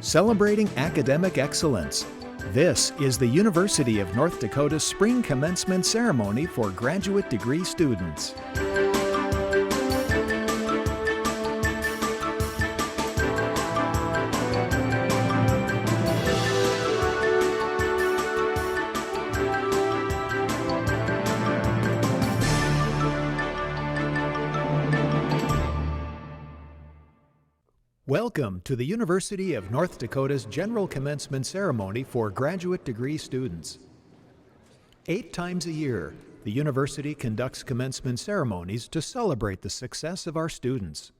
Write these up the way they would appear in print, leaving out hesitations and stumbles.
celebrating academic excellence. This is the University of North Dakota's Spring Commencement Ceremony for graduate degree students. Welcome to the University of North Dakota's General Commencement Ceremony for graduate degree students. 8 times a year, the university conducts commencement ceremonies to celebrate the success of our students.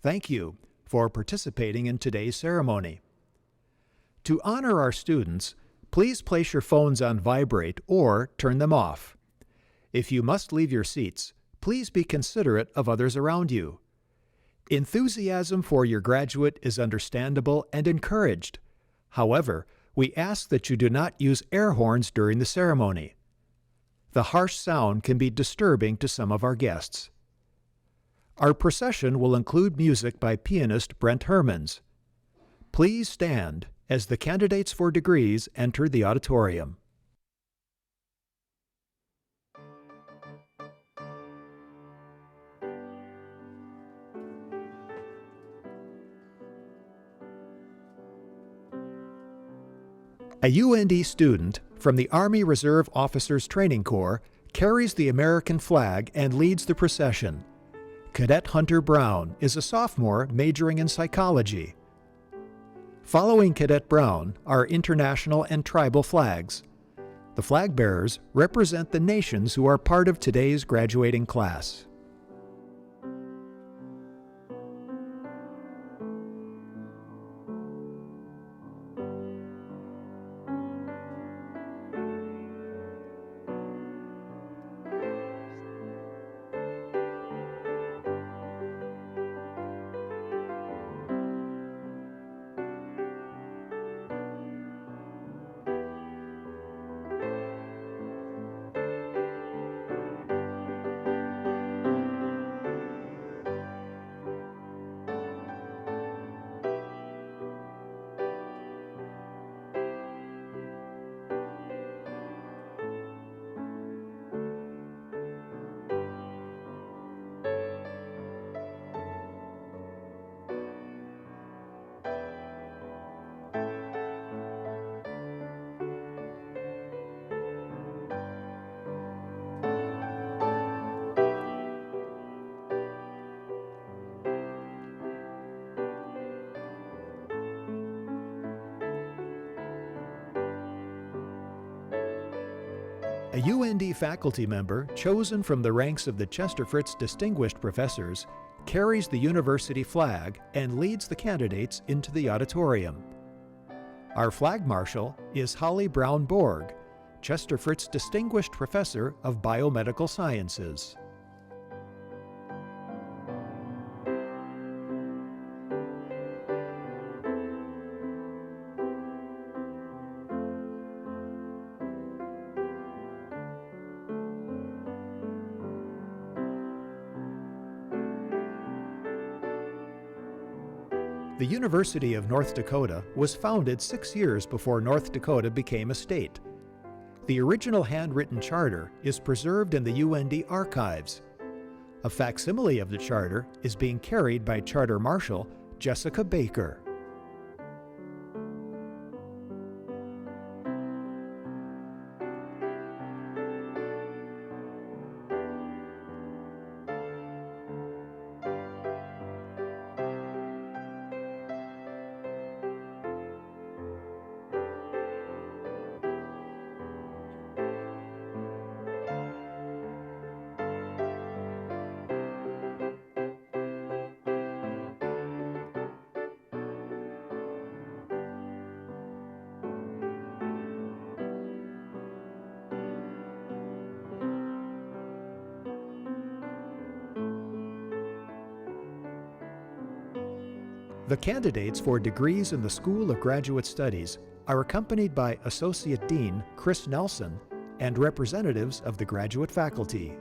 Thank you for participating in today's ceremony. To honor our students, please place your phones on vibrate or turn them off. If you must leave your seats, please be considerate of others around you. Enthusiasm for your graduate is understandable and encouraged. However, we ask that you do not use air horns during the ceremony. The harsh sound can be disturbing to some of our guests. Our procession will include music by pianist Brent Hermans. Please stand as the candidates for degrees enter the auditorium. A UND student from the Army Reserve Officers Training Corps carries the American flag and leads the procession. Cadet Hunter Brown is a sophomore majoring in psychology. Following Cadet Brown are international and tribal flags. The flag bearers represent the nations who are part of today's graduating class. A UND faculty member chosen from the ranks of the Chester Fritz Distinguished Professors carries the university flag and leads the candidates into the auditorium. Our flag marshal is Holly Brown Borg, Chester Fritz Distinguished Professor of Biomedical Sciences. The University of North Dakota was founded 6 years before North Dakota became a state. The original handwritten charter is preserved in the UND archives. A facsimile of the charter is being carried by Charter Marshal Jessica Baker. The candidates for degrees in the School of Graduate Studies are accompanied by Associate Dean Chris Nelson and representatives of the graduate faculty.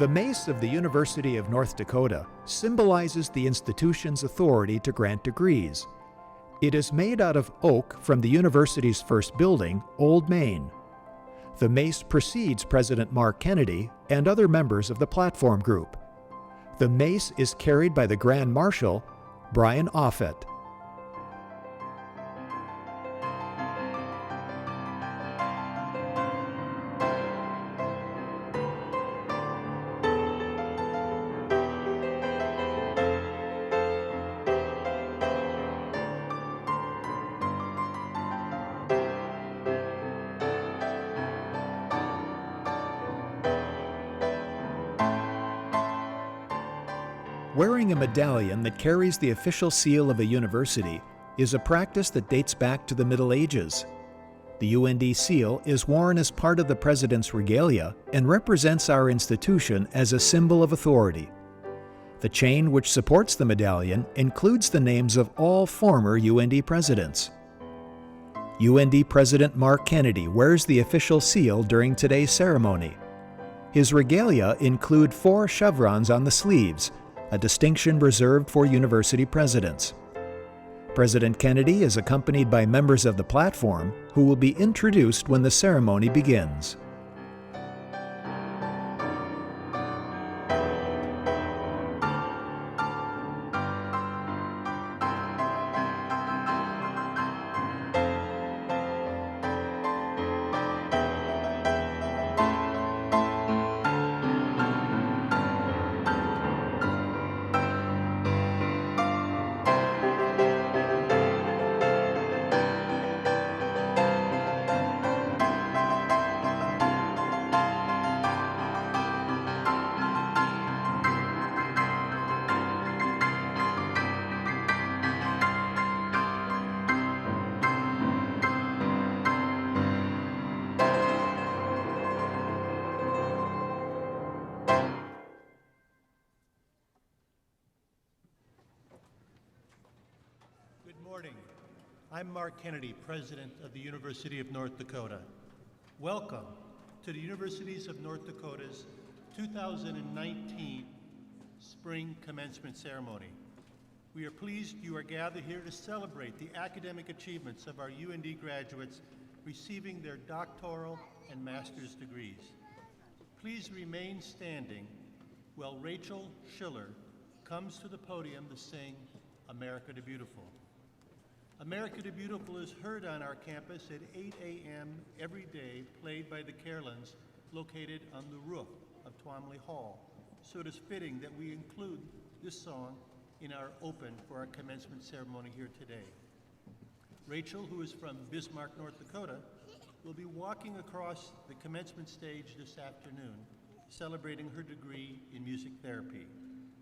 The Mace of the University of North Dakota symbolizes the institution's authority to grant degrees. It is made out of oak from the university's first building, Old Main. The Mace precedes President Mark Kennedy and other members of the platform group. The Mace is carried by the Grand Marshal, Brian Offit. Wearing a medallion that carries the official seal of a university is a practice that dates back to the Middle Ages. The UND seal is worn as part of the president's regalia and represents our institution as a symbol of authority. The chain which supports the medallion includes the names of all former UND presidents. UND President Mark Kennedy wears the official seal during today's ceremony. His regalia include 4 chevrons on the sleeves, a distinction reserved for university presidents. President Kennedy is accompanied by members of the platform who will be introduced when the ceremony begins. Good morning. I'm Mark Kennedy, President of the University of North Dakota. Welcome to the Universities of North Dakota's 2019 Spring Commencement Ceremony. We are pleased you are gathered here to celebrate the academic achievements of our UND graduates receiving their doctoral and master's degrees. Please remain standing while Rachel Schiller comes to the podium to sing America the Beautiful. America the Beautiful is heard on our campus at 8 a.m. every day, played by the Carolins located on the roof of Twomley Hall. So it is fitting that we include this song in our open for our commencement ceremony here today. Rachel, who is from Bismarck, North Dakota, will be walking across the commencement stage this afternoon, celebrating her degree in music therapy.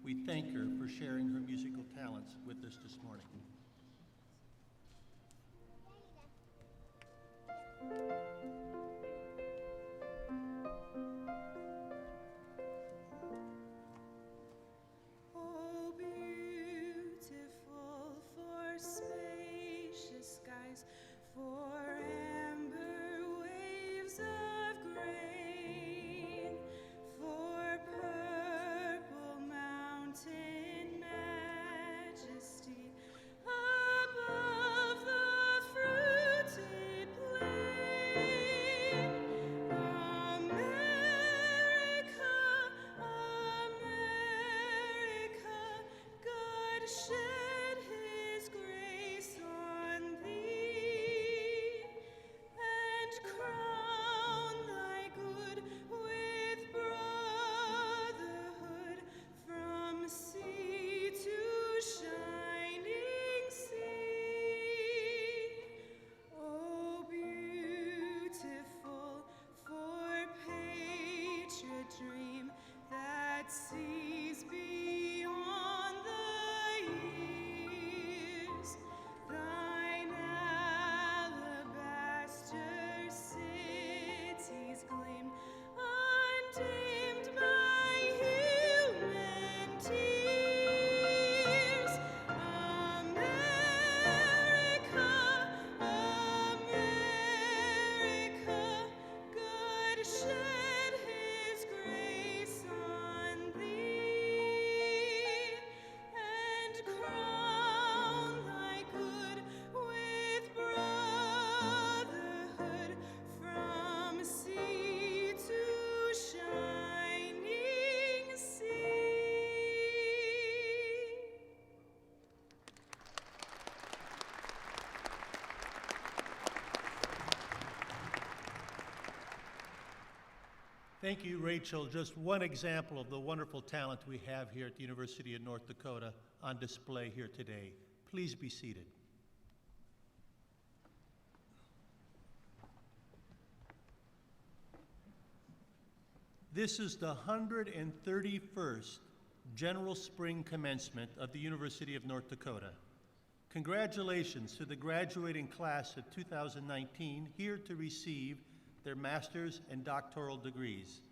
We thank her for sharing her musical talents with us this morning. Oh, beautiful for spacious skies, for amber waves of grain, for purple mountain majesty above the fruited plain. Thank you, Rachel. Just one example of the wonderful talent we have here at the University of North Dakota on display here today. Please be seated. This is the 131st General Spring Commencement of the University of North Dakota. Congratulations to the graduating class of 2019 here to receive their master's and doctoral degrees.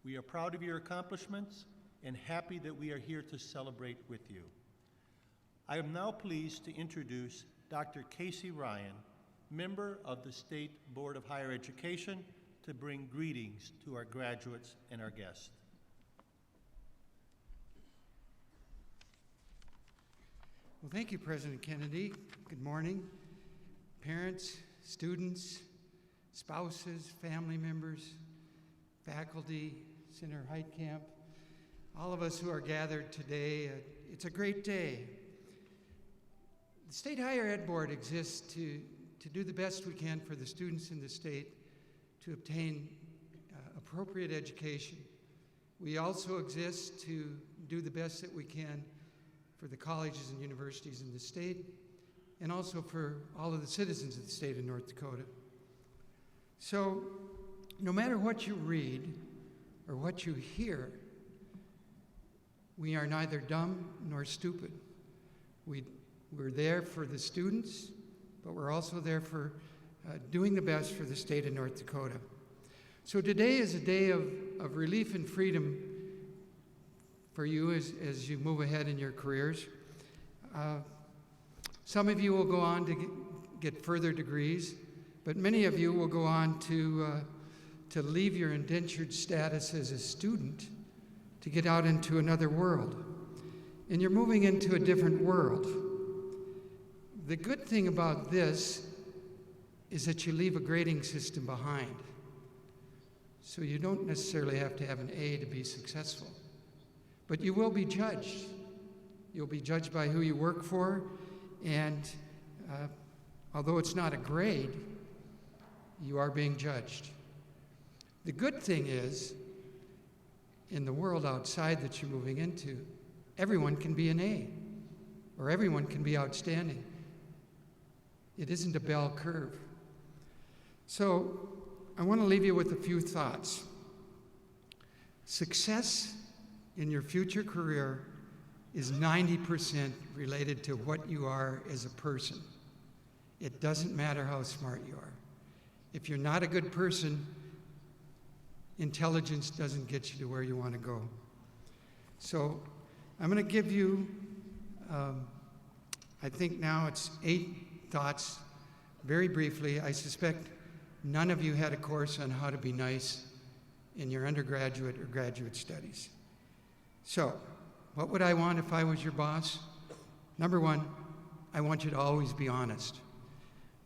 We are proud of your accomplishments and happy that we are here to celebrate with you. I am now pleased to introduce Dr. Casey Ryan, member of the State Board of Higher Education, to bring greetings to our graduates and our guests. Well, thank you, President Kennedy. Good morning. Parents, students, spouses, family members, faculty, Senator Heitkamp, all of us who are gathered today, it's a great day. The State Higher Ed Board exists to do the best we can for the students in the state to obtain appropriate education. We also exist to do the best that we can for the colleges and universities in the state, and also for all of the citizens of the state of North Dakota. So, no matter what you read or what you hear, we are neither dumb nor stupid. We're there for the students, but we're also there for doing the best for the state of North Dakota. So today is a day of relief and freedom for you as you move ahead in your careers. Some of you will go on to get further degrees, but many of you will go on to leave your indentured status as a student to get out into another world. And you're moving into a different world. The good thing about this is that you leave a grading system behind. So you don't necessarily have to have an A to be successful. But you will be judged. You'll be judged by who you work for, and although it's not a grade, you are being judged. The good thing is, in the world outside that you're moving into, everyone can be an A, or everyone can be outstanding. It isn't a bell curve. So I want to leave you with a few thoughts. Success in your future career is 90% related to what you are as a person. It doesn't matter how smart you are. If you're not a good person, intelligence doesn't get you to where you want to go. So I'm going to give you, I think now it's 8 thoughts, very briefly. I suspect none of you had a course on how to be nice in your undergraduate or graduate studies. So, what would I want if I was your boss? Number 1, I want you to always be honest.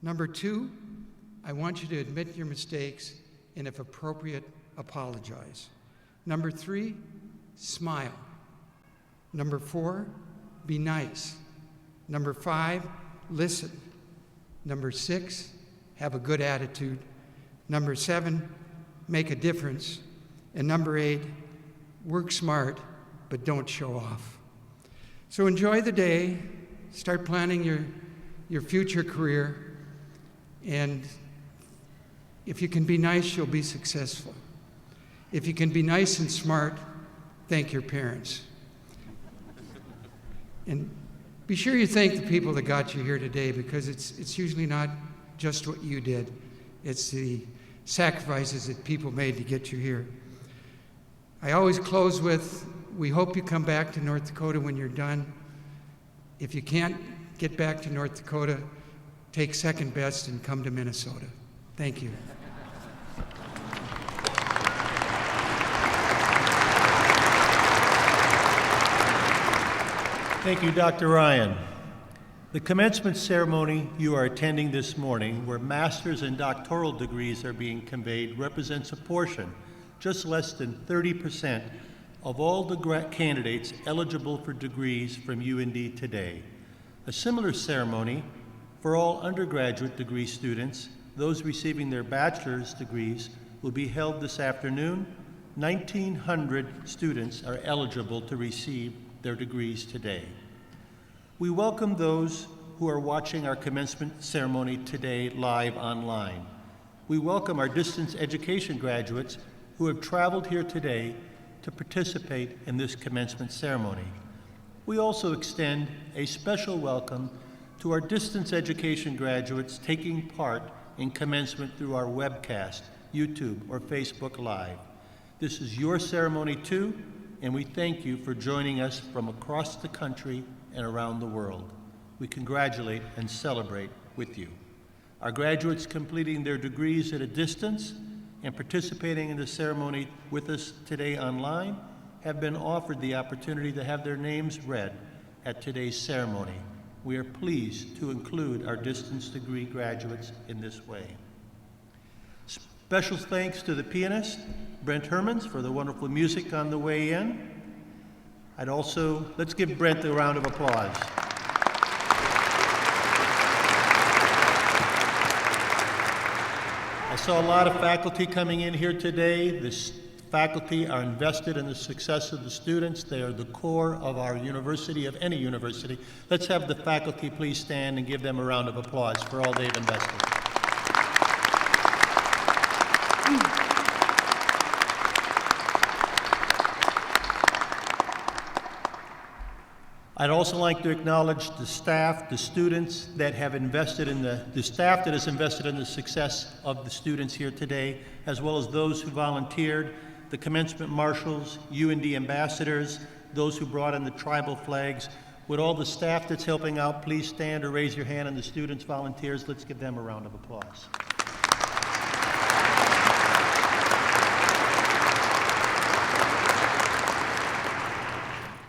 Number 2, I want you to admit your mistakes and, if appropriate, apologize. Number 3, smile. Number 4, be nice. Number 5, listen. Number 6, have a good attitude. Number 7, make a difference. And number 8, work smart, but don't show off. So enjoy the day, start planning your future career, and if you can be nice, you'll be successful. If you can be nice and smart, thank your parents. And be sure you thank the people that got you here today, because it's usually not just what you did. It's the sacrifices that people made to get you here. I always close with, we hope you come back to North Dakota when you're done. If you can't get back to North Dakota, take second best and come to Minnesota. Thank you. Thank you, Dr. Ryan. The commencement ceremony you are attending this morning, where master's and doctoral degrees are being conveyed, represents a portion, just less than 30%, of all the candidates eligible for degrees from UND today. A similar ceremony for all undergraduate degree students, those receiving their bachelor's degrees, will be held this afternoon, 1,900 students are eligible to receive their degrees today. We welcome those who are watching our commencement ceremony today live online. We welcome our distance education graduates who have traveled here today to participate in this commencement ceremony. We also extend a special welcome to our distance education graduates taking part in commencement through our webcast, YouTube, or Facebook Live. This is your ceremony too, and we thank you for joining us from across the country and around the world. We congratulate and celebrate with you. Our graduates completing their degrees at a distance and participating in the ceremony with us today online have been offered the opportunity to have their names read at today's ceremony. We are pleased to include our distance degree graduates in this way. Special thanks to the pianist, Brent Hermans, for the wonderful music on the way in. Let's give Brent a round of applause. I saw a lot of faculty coming in here today. This faculty are invested in the success of the students. They are the core of our university, of any university. Let's have the faculty please stand and give them a round of applause for all they've invested. I'd also like to acknowledge the staff, the students that have invested in the staff that has invested in the success of the students here today, as well as those who volunteered, the commencement marshals, UND ambassadors, those who brought in the tribal flags. Would all the staff that's helping out please stand or raise your hand, and the students, volunteers, let's give them a round of applause.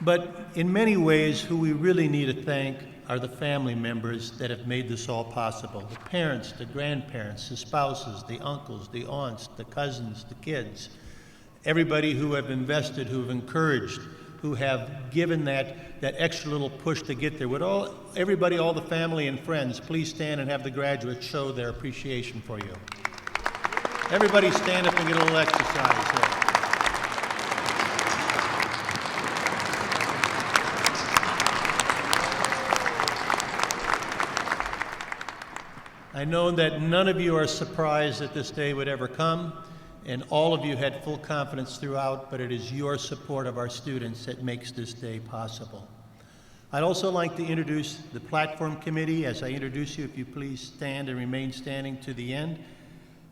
But in many ways, who we really need to thank are the family members that have made this all possible. The parents, the grandparents, the spouses, the uncles, the aunts, the cousins, the kids. Everybody who have invested, who have encouraged, who have given that extra little push to get there. Would everybody, all the family and friends, please stand and have the graduates show their appreciation for you. Everybody stand up and get a little exercise here. I know that none of you are surprised that this day would ever come, and all of you had full confidence throughout, but it is your support of our students that makes this day possible. I'd also like to introduce the platform committee. As I introduce you, if you please stand and remain standing to the end.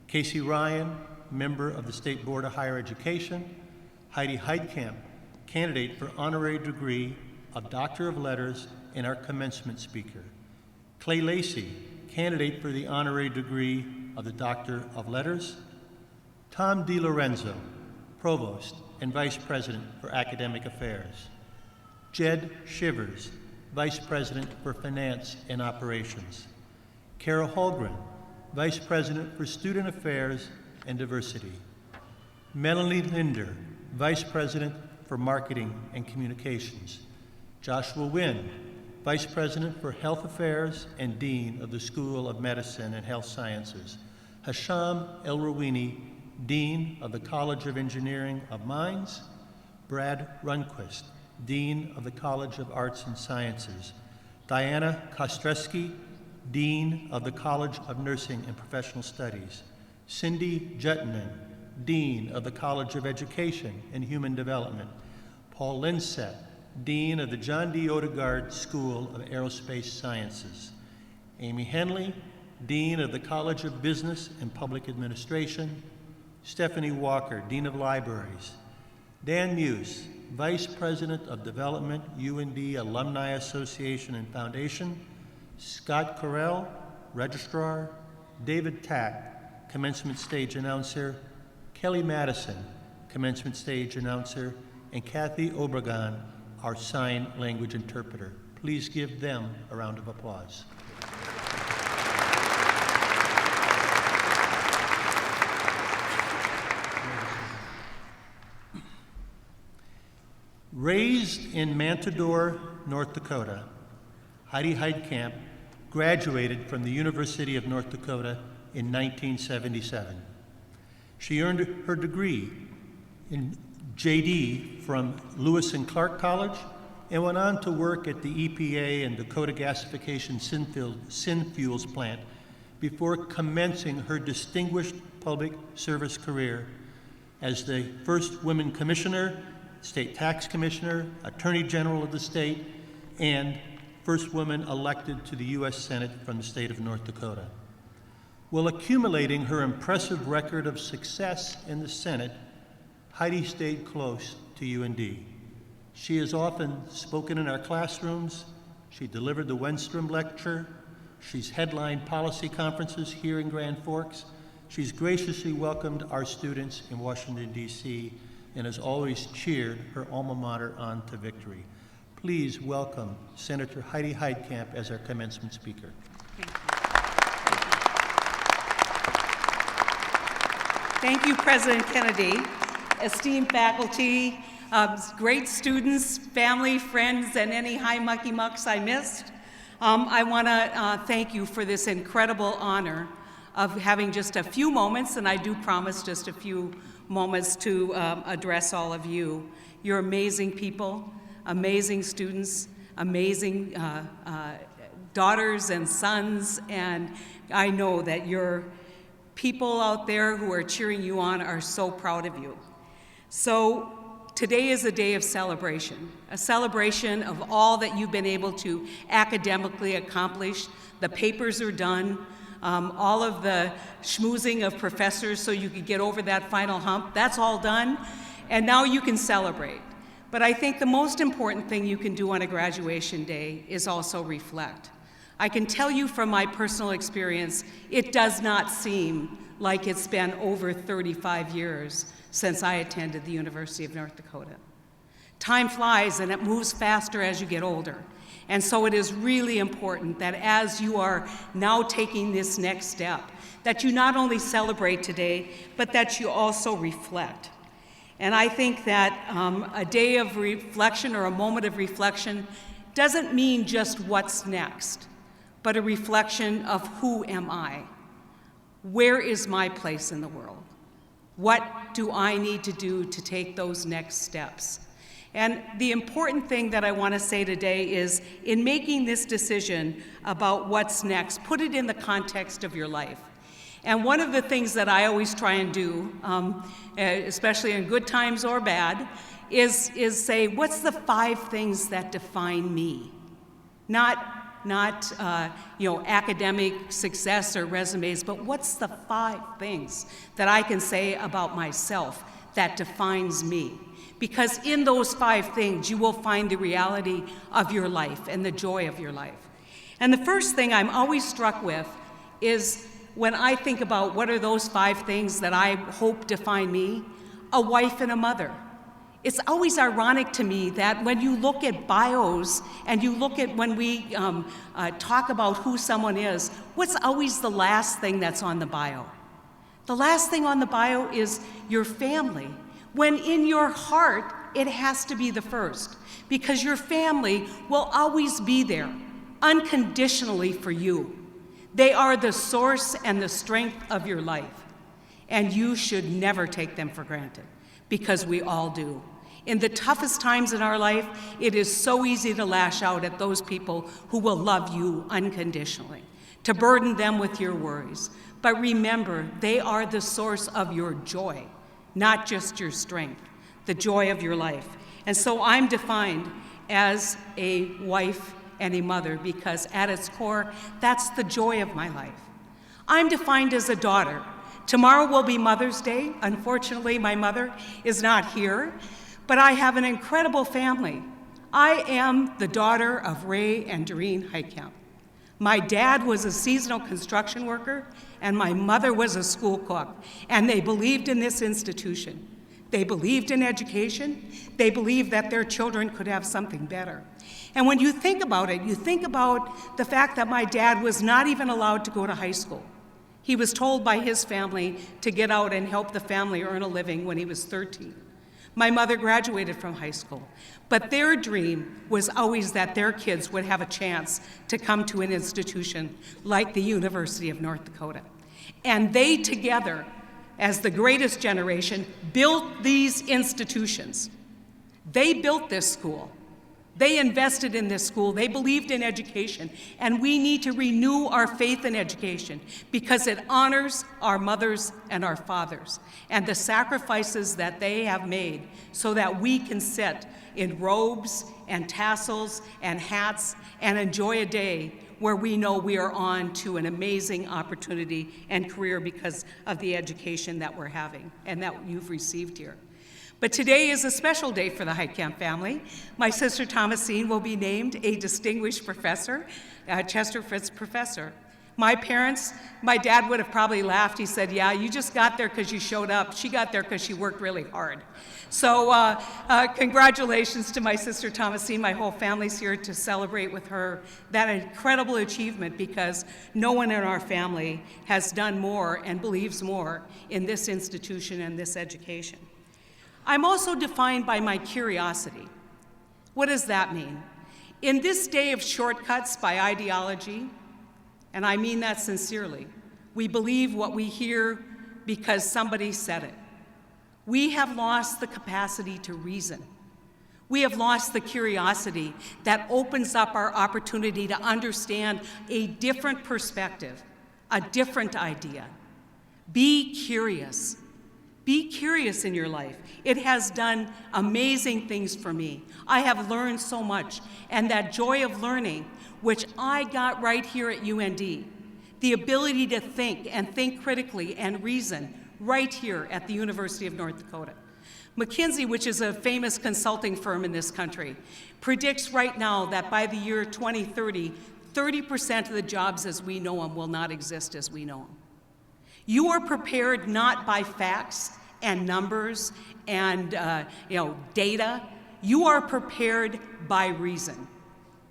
Casey Ryan, member of the State Board of Higher Education. Heidi Heitkamp, candidate for Honorary Degree of Doctor of Letters and our commencement speaker. Clay Lacey, candidate for the Honorary Degree of the Doctor of Letters. Tom DiLorenzo, Provost and Vice President for Academic Affairs. Jed Shivers, Vice President for Finance and Operations. Kara Holgren, Vice President for Student Affairs and Diversity. Melanie Linder, Vice President for Marketing and Communications. Joshua Wynn, Vice President for Health Affairs and Dean of the School of Medicine and Health Sciences. Hasham El-Rawini, Dean of the College of Engineering of Mines. Brad Runquist, Dean of the College of Arts and Sciences. Diana Kostreski, Dean of the College of Nursing and Professional Studies. Cindy Jutinen, Dean of the College of Education and Human Development. Paul Linsett, Dean of the John D. Odegaard School of Aerospace Sciences. Amy Henley, Dean of the College of Business and Public Administration. Stephanie Walker, Dean of Libraries. Dan Muse, Vice President of Development, UND Alumni Association and Foundation. Scott Correll, Registrar. David Tack, Commencement Stage Announcer. Kelly Madison, Commencement Stage Announcer. And Kathy Obregon, our sign language interpreter. Please give them a round of applause. Raised in Mantador, North Dakota, Heidi Heitkamp graduated from the University of North Dakota in 1977. She earned her degree in JD from Lewis and Clark College, and went on to work at the EPA and Dakota Gasification Synfuels plant before commencing her distinguished public service career as the first woman commissioner, state tax commissioner, attorney general of the state, and first woman elected to the U.S. Senate from the state of North Dakota. While accumulating her impressive record of success in the Senate, Heidi stayed close to UND. She has often spoken in our classrooms. She delivered the Wenstrom Lecture. She's headlined policy conferences here in Grand Forks. She's graciously welcomed our students in Washington, D.C., and has always cheered her alma mater on to victory. Please welcome Senator Heidi Heitkamp as our commencement speaker. Thank you, President Kennedy. Esteemed faculty, great students, family, friends, and any high mucky mucks I missed. I want to thank you for this incredible honor of having just a few moments, and I do promise just a few moments to address all of you. You're amazing people, amazing students, amazing daughters and sons, and I know that your people out there who are cheering you on are so proud of you. So today is a day of celebration, a celebration of all that you've been able to academically accomplish. The papers are done, all of the schmoozing of professors so you could get over that final hump, that's all done, and now you can celebrate. But I think the most important thing you can do on a graduation day is also reflect. I can tell you from my personal experience, it does not seem like it's been over 35 years since I attended the University of North Dakota. Time flies and it moves faster as you get older. And so it is really important that as you are now taking this next step, that you not only celebrate today, but that you also reflect. And I think that a day of reflection or a moment of reflection doesn't mean just what's next, but a reflection of who am I? Where is my place in the world? What do I need to do to take those next steps? And the important thing that I want to say today is, in making this decision about what's next, put it in the context of your life. And one of the things that I always try and do, especially in good times or bad, is say, what's the 5 things that define me? Not academic success or resumes, but what's the 5 things that I can say about myself that defines me? Because in those 5 things, you will find the reality of your life and the joy of your life. And the first thing I'm always struck with is when I think about what are those 5 things that I hope define me, a wife and a mother. It's always ironic to me that when you look at bios and you look at when we talk about who someone is, what's always the last thing that's on the bio? The last thing on the bio is your family, when in your heart, it has to be the first, because your family will always be there, unconditionally for you. They are the source and the strength of your life, and you should never take them for granted, because we all do. In the toughest times in our life, it is so easy to lash out at those people who will love you unconditionally, to burden them with your worries. But remember, they are the source of your joy, not just your strength, the joy of your life. And so I'm defined as a wife and a mother because at its core, that's the joy of my life. I'm defined as a daughter. Tomorrow will be Mother's Day. Unfortunately, my mother is not here, but I have an incredible family. I am the daughter of Ray and Doreen Heitkamp. My dad was a seasonal construction worker, and my mother was a school cook, and they believed in this institution. They believed in education. They believed that their children could have something better. And when you think about it, you think about the fact that my dad was not even allowed to go to high school. He was told by his family to get out and help the family earn a living when he was 13. My mother graduated from high school, but their dream was always that their kids would have a chance to come to an institution like the University of North Dakota. And they together as the greatest generation, built these institutions. They built this school. They invested in this school. They believed in education. And we need to renew our faith in education because it honors our mothers and our fathers and the sacrifices that they have made so that we can sit in robes and tassels and hats and enjoy a day where we know we are on to an amazing opportunity and career because of the education that we're having and that you've received here. But today is a special day for the Heitkamp family. My sister Thomasine will be named a distinguished professor, Chester Fritz Professor. My parents, my dad would have probably laughed. He said, yeah, you just got there because you showed up. She got there because she worked really hard. So congratulations to my sister Thomasine. My whole family's here to celebrate with her that incredible achievement because no one in our family has done more and believes more in this institution and this education. I'm also defined by my curiosity. What does that mean? In this day of shortcuts by ideology, and I mean that sincerely, we believe what we hear because somebody said it. We have lost the capacity to reason. We have lost the curiosity that opens up our opportunity to understand a different perspective, a different idea. Be curious. Be curious in your life. It has done amazing things for me. I have learned so much, and that joy of learning, which I got right here at UND, the ability to think and think critically and reason right here at the University of North Dakota. McKinsey, which is a famous consulting firm in this country, predicts right now that by the year 2030, 30% of the jobs as we know them will not exist as we know them. You are prepared not by facts and numbers and data. You are prepared by reason.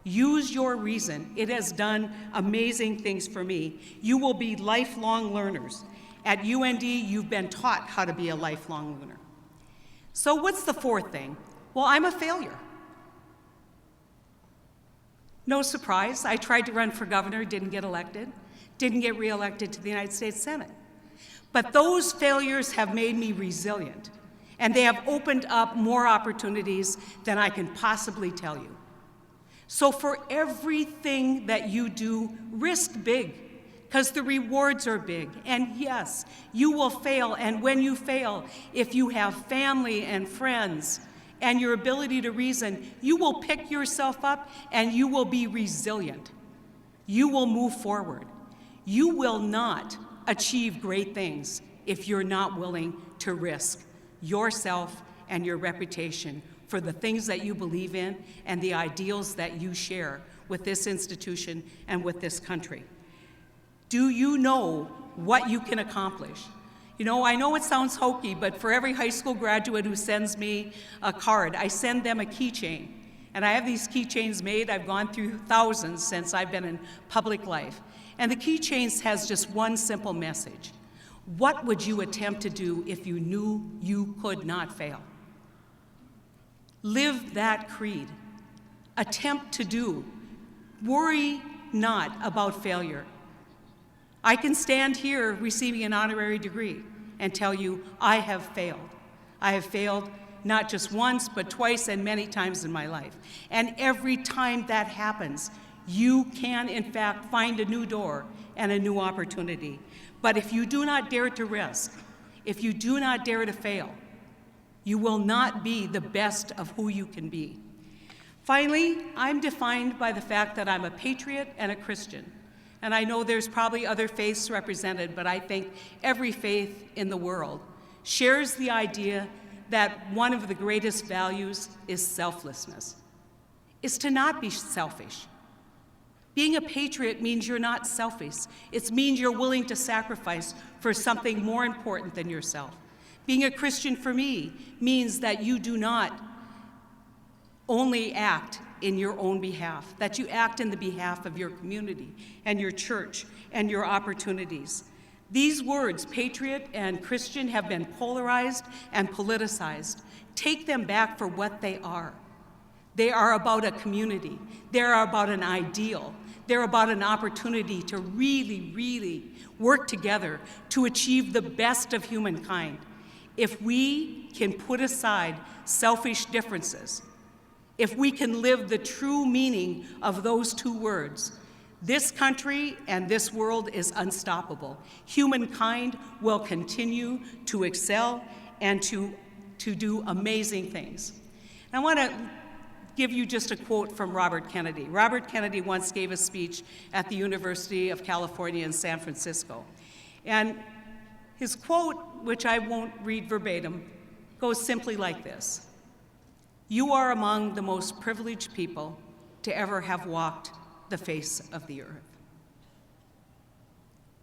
Use your reason. It has done amazing things for me. You will be lifelong learners. At UND, you've been taught how to be a lifelong learner. So what's the fourth thing? Well, I'm a failure. No surprise, I tried to run for governor, didn't get elected, didn't get reelected to the United States Senate. But those failures have made me resilient, and they have opened up more opportunities than I can possibly tell you. So for everything that you do, risk big, because the rewards are big. And yes, you will fail, and when you fail, if you have family and friends and your ability to reason, you will pick yourself up and you will be resilient. You will move forward. You will not achieve great things if you're not willing to risk yourself and your reputation for the things that you believe in and the ideals that you share with this institution and with this country. Do you know what you can accomplish? You know, I know it sounds hokey, but for every high school graduate who sends me a card, I send them a keychain. And I have these keychains made. I've gone through thousands since I've been in public life. And the keychains has just one simple message. What would you attempt to do if you knew you could not fail? Live that creed. Attempt to do. Worry not about failure. I can stand here receiving an honorary degree and tell you I have failed. I have failed not just once, but twice and many times in my life. And every time that happens, you can, in fact, find a new door and a new opportunity. But if you do not dare to risk, if you do not dare to fail, you will not be the best of who you can be. Finally, I'm defined by the fact that I'm a patriot and a Christian. And I know there's probably other faiths represented, but I think every faith in the world shares the idea that one of the greatest values is selflessness, is to not be selfish. Being a patriot means you're not selfish. It means you're willing to sacrifice for something more important than yourself. Being a Christian for me means that you do not only act in your own behalf, that you act in the behalf of your community and your church and your opportunities. These words, patriot and Christian, have been polarized and politicized. Take them back for what they are. They are about a community. They're about an ideal. They're about an opportunity to really, really work together to achieve the best of humankind. If we can put aside selfish differences, if we can live the true meaning of those two words, this country and this world is unstoppable. Humankind will continue to excel and to do amazing things. And I want to give you just a quote from Robert Kennedy. Robert Kennedy once gave a speech at the University of California in San Francisco. And his quote, which I won't read verbatim, goes simply like this: "You are among the most privileged people to ever have walked the face of the earth."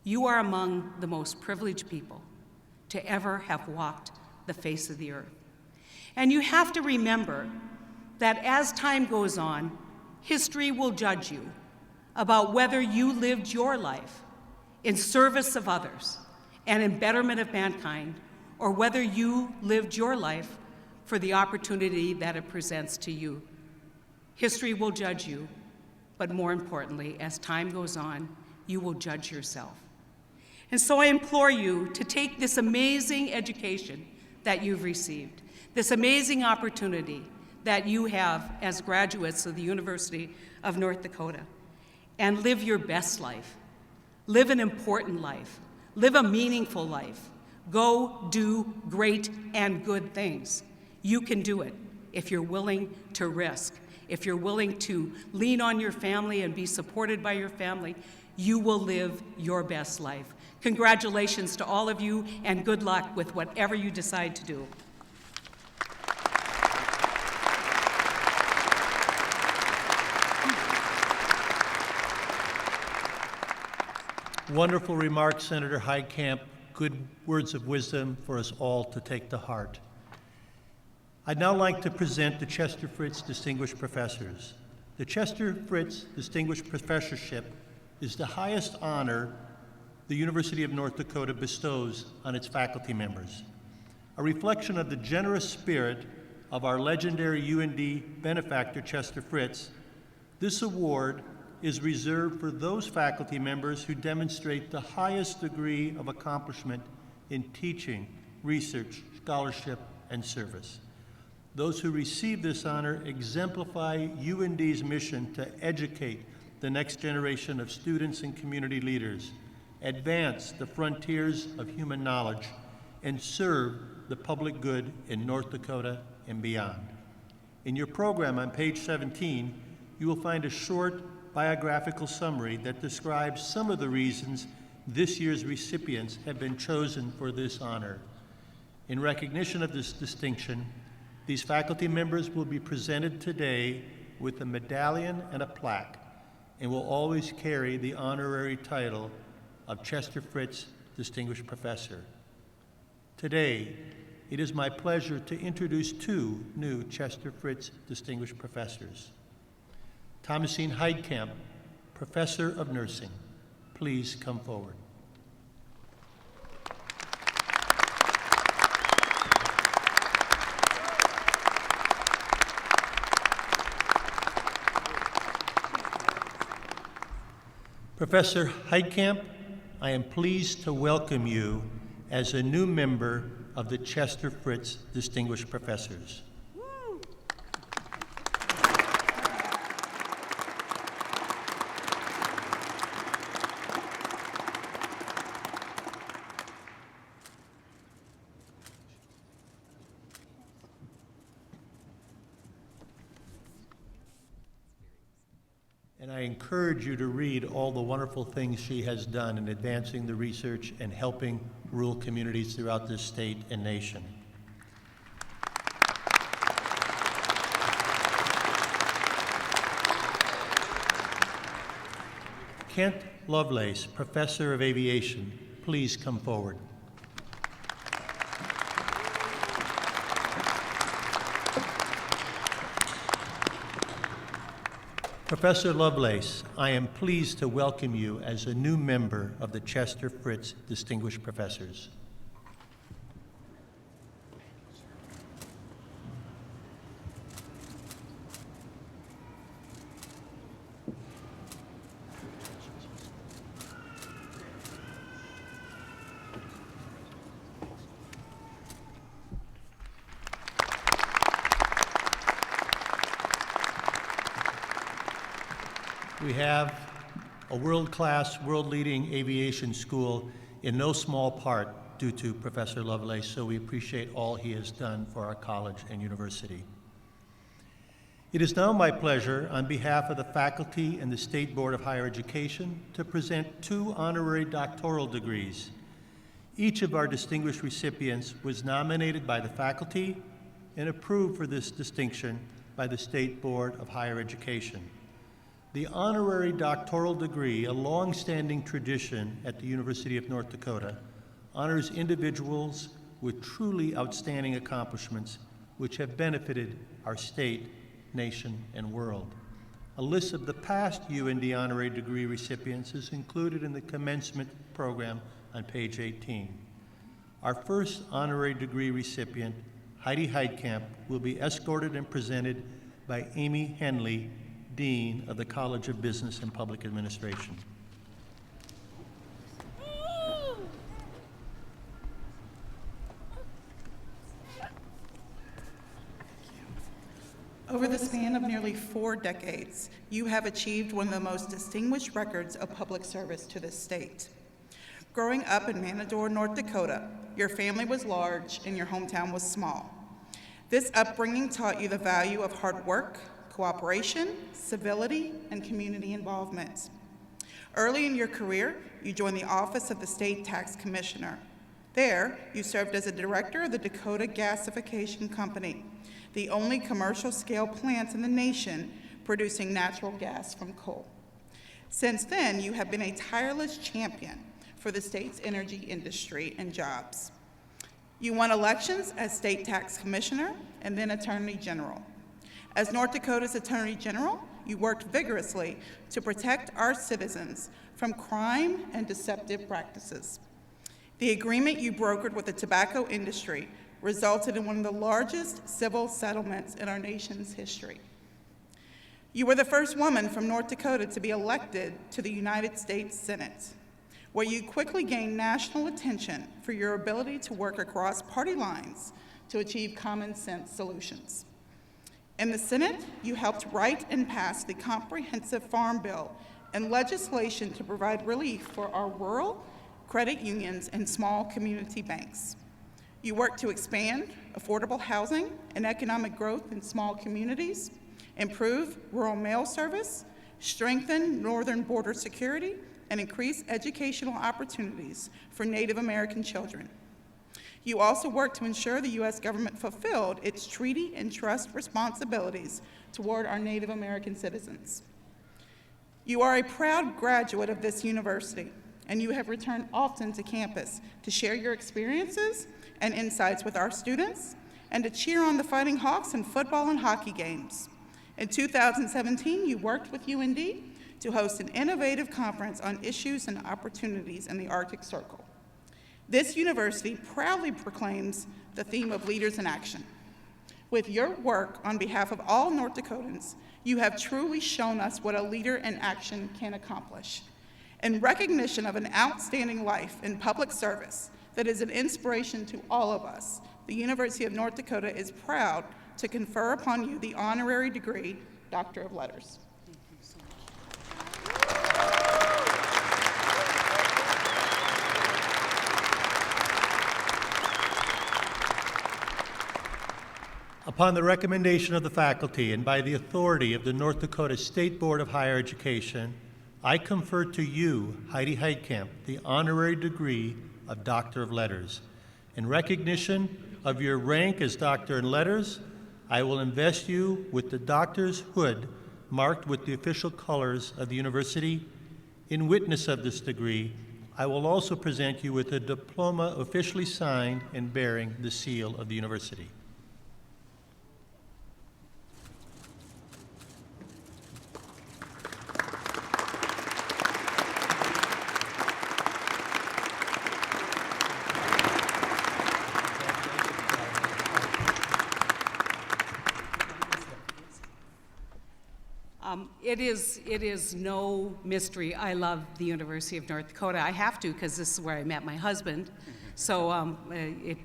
You are among the most privileged people to ever have walked the face of the earth. And you have to remember that as time goes on, history will judge you about whether you lived your life in service of others and in betterment of mankind, or whether you lived your life for the opportunity that it presents to you. History will judge you, but more importantly, as time goes on, you will judge yourself. And so I implore you to take this amazing education that you've received, this amazing opportunity that you have as graduates of the University of North Dakota, and live your best life. Live an important life. Live a meaningful life. Go do great and good things. You can do it if you're willing to risk. If you're willing to lean on your family and be supported by your family, you will live your best life. Congratulations to all of you, and good luck with whatever you decide to do. Wonderful remarks, Senator Heitkamp. Good words of wisdom for us all to take to heart. I'd now like to present the Chester Fritz Distinguished Professors. The Chester Fritz Distinguished Professorship is the highest honor the University of North Dakota bestows on its faculty members. A reflection of the generous spirit of our legendary UND benefactor, Chester Fritz, this award is reserved for those faculty members who demonstrate the highest degree of accomplishment in teaching, research, scholarship, and service. Those who receive this honor exemplify UND's mission to educate the next generation of students and community leaders, advance the frontiers of human knowledge, and serve the public good in North Dakota and beyond. In your program on page 17, you will find a short biographical summary that describes some of the reasons this year's recipients have been chosen for this honor. In recognition of this distinction, these faculty members will be presented today with a medallion and a plaque, and will always carry the honorary title of Chester Fritz Distinguished Professor. Today, it is my pleasure to introduce two new Chester Fritz Distinguished Professors. Thomasine Heitkamp, Professor of Nursing. Please come forward. Professor Heitkamp, I am pleased to welcome you as a new member of the Chester Fritz Distinguished Professors. And I encourage you to read all the wonderful things she has done in advancing the research and helping rural communities throughout this state and nation. Kent Lovelace, Professor of Aviation, please come forward. Professor Lovelace, I am pleased to welcome you as a new member of the Chester Fritz Distinguished Professors. We have a world-class, world-leading aviation school in no small part due to Professor Lovelace, so we appreciate all he has done for our college and university. It is now my pleasure, on behalf of the faculty and the State Board of Higher Education, to present 2 honorary doctoral degrees. Each of our distinguished recipients was nominated by the faculty and approved for this distinction by the State Board of Higher Education. The honorary doctoral degree, a long-standing tradition at the University of North Dakota, honors individuals with truly outstanding accomplishments which have benefited our state, nation, and world. A list of the past UND honorary degree recipients is included in the commencement program on page 18. Our first honorary degree recipient, Heidi Heitkamp, will be escorted and presented by Amy Henley, Dean of the College of Business and Public Administration. Over the span of nearly 4 decades, you have achieved one of the most distinguished records of public service to this state. Growing up in Manador, North Dakota, your family was large and your hometown was small. This upbringing taught you the value of hard work, cooperation, civility, and community involvement. Early in your career, you joined the Office of the State Tax Commissioner. There, you served as a director of the Dakota Gasification Company, the only commercial-scale plant in the nation producing natural gas from coal. Since then, you have been a tireless champion for the state's energy industry and jobs. You won elections as State Tax Commissioner and then Attorney General. As North Dakota's Attorney General, you worked vigorously to protect our citizens from crime and deceptive practices. The agreement you brokered with the tobacco industry resulted in one of the largest civil settlements in our nation's history. You were the first woman from North Dakota to be elected to the United States Senate, where you quickly gained national attention for your ability to work across party lines to achieve common sense solutions. In the Senate, you helped write and pass the Comprehensive Farm Bill and legislation to provide relief for our rural credit unions and small community banks. You worked to expand affordable housing and economic growth in small communities, improve rural mail service, strengthen northern border security, and increase educational opportunities for Native American children. You also worked to ensure the U.S. government fulfilled its treaty and trust responsibilities toward our Native American citizens. You are a proud graduate of this university, and you have returned often to campus to share your experiences and insights with our students, and to cheer on the Fighting Hawks in football and hockey games. In 2017, you worked with UND to host an innovative conference on issues and opportunities in the Arctic Circle. This university proudly proclaims the theme of Leaders in Action. With your work on behalf of all North Dakotans, you have truly shown us what a leader in action can accomplish. In recognition of an outstanding life in public service that is an inspiration to all of us, the University of North Dakota is proud to confer upon you the honorary degree, Doctor of Letters. Upon the recommendation of the faculty and by the authority of the North Dakota State Board of Higher Education, I confer to you, Heidi Heitkamp, the honorary degree of Doctor of Letters. In recognition of your rank as Doctor in Letters, I will invest you with the doctor's hood marked with the official colors of the university. In witness of this degree, I will also present you with a diploma officially signed and bearing the seal of the university. It is no mystery. I love the University of North Dakota. I have to, because this is where I met my husband. So it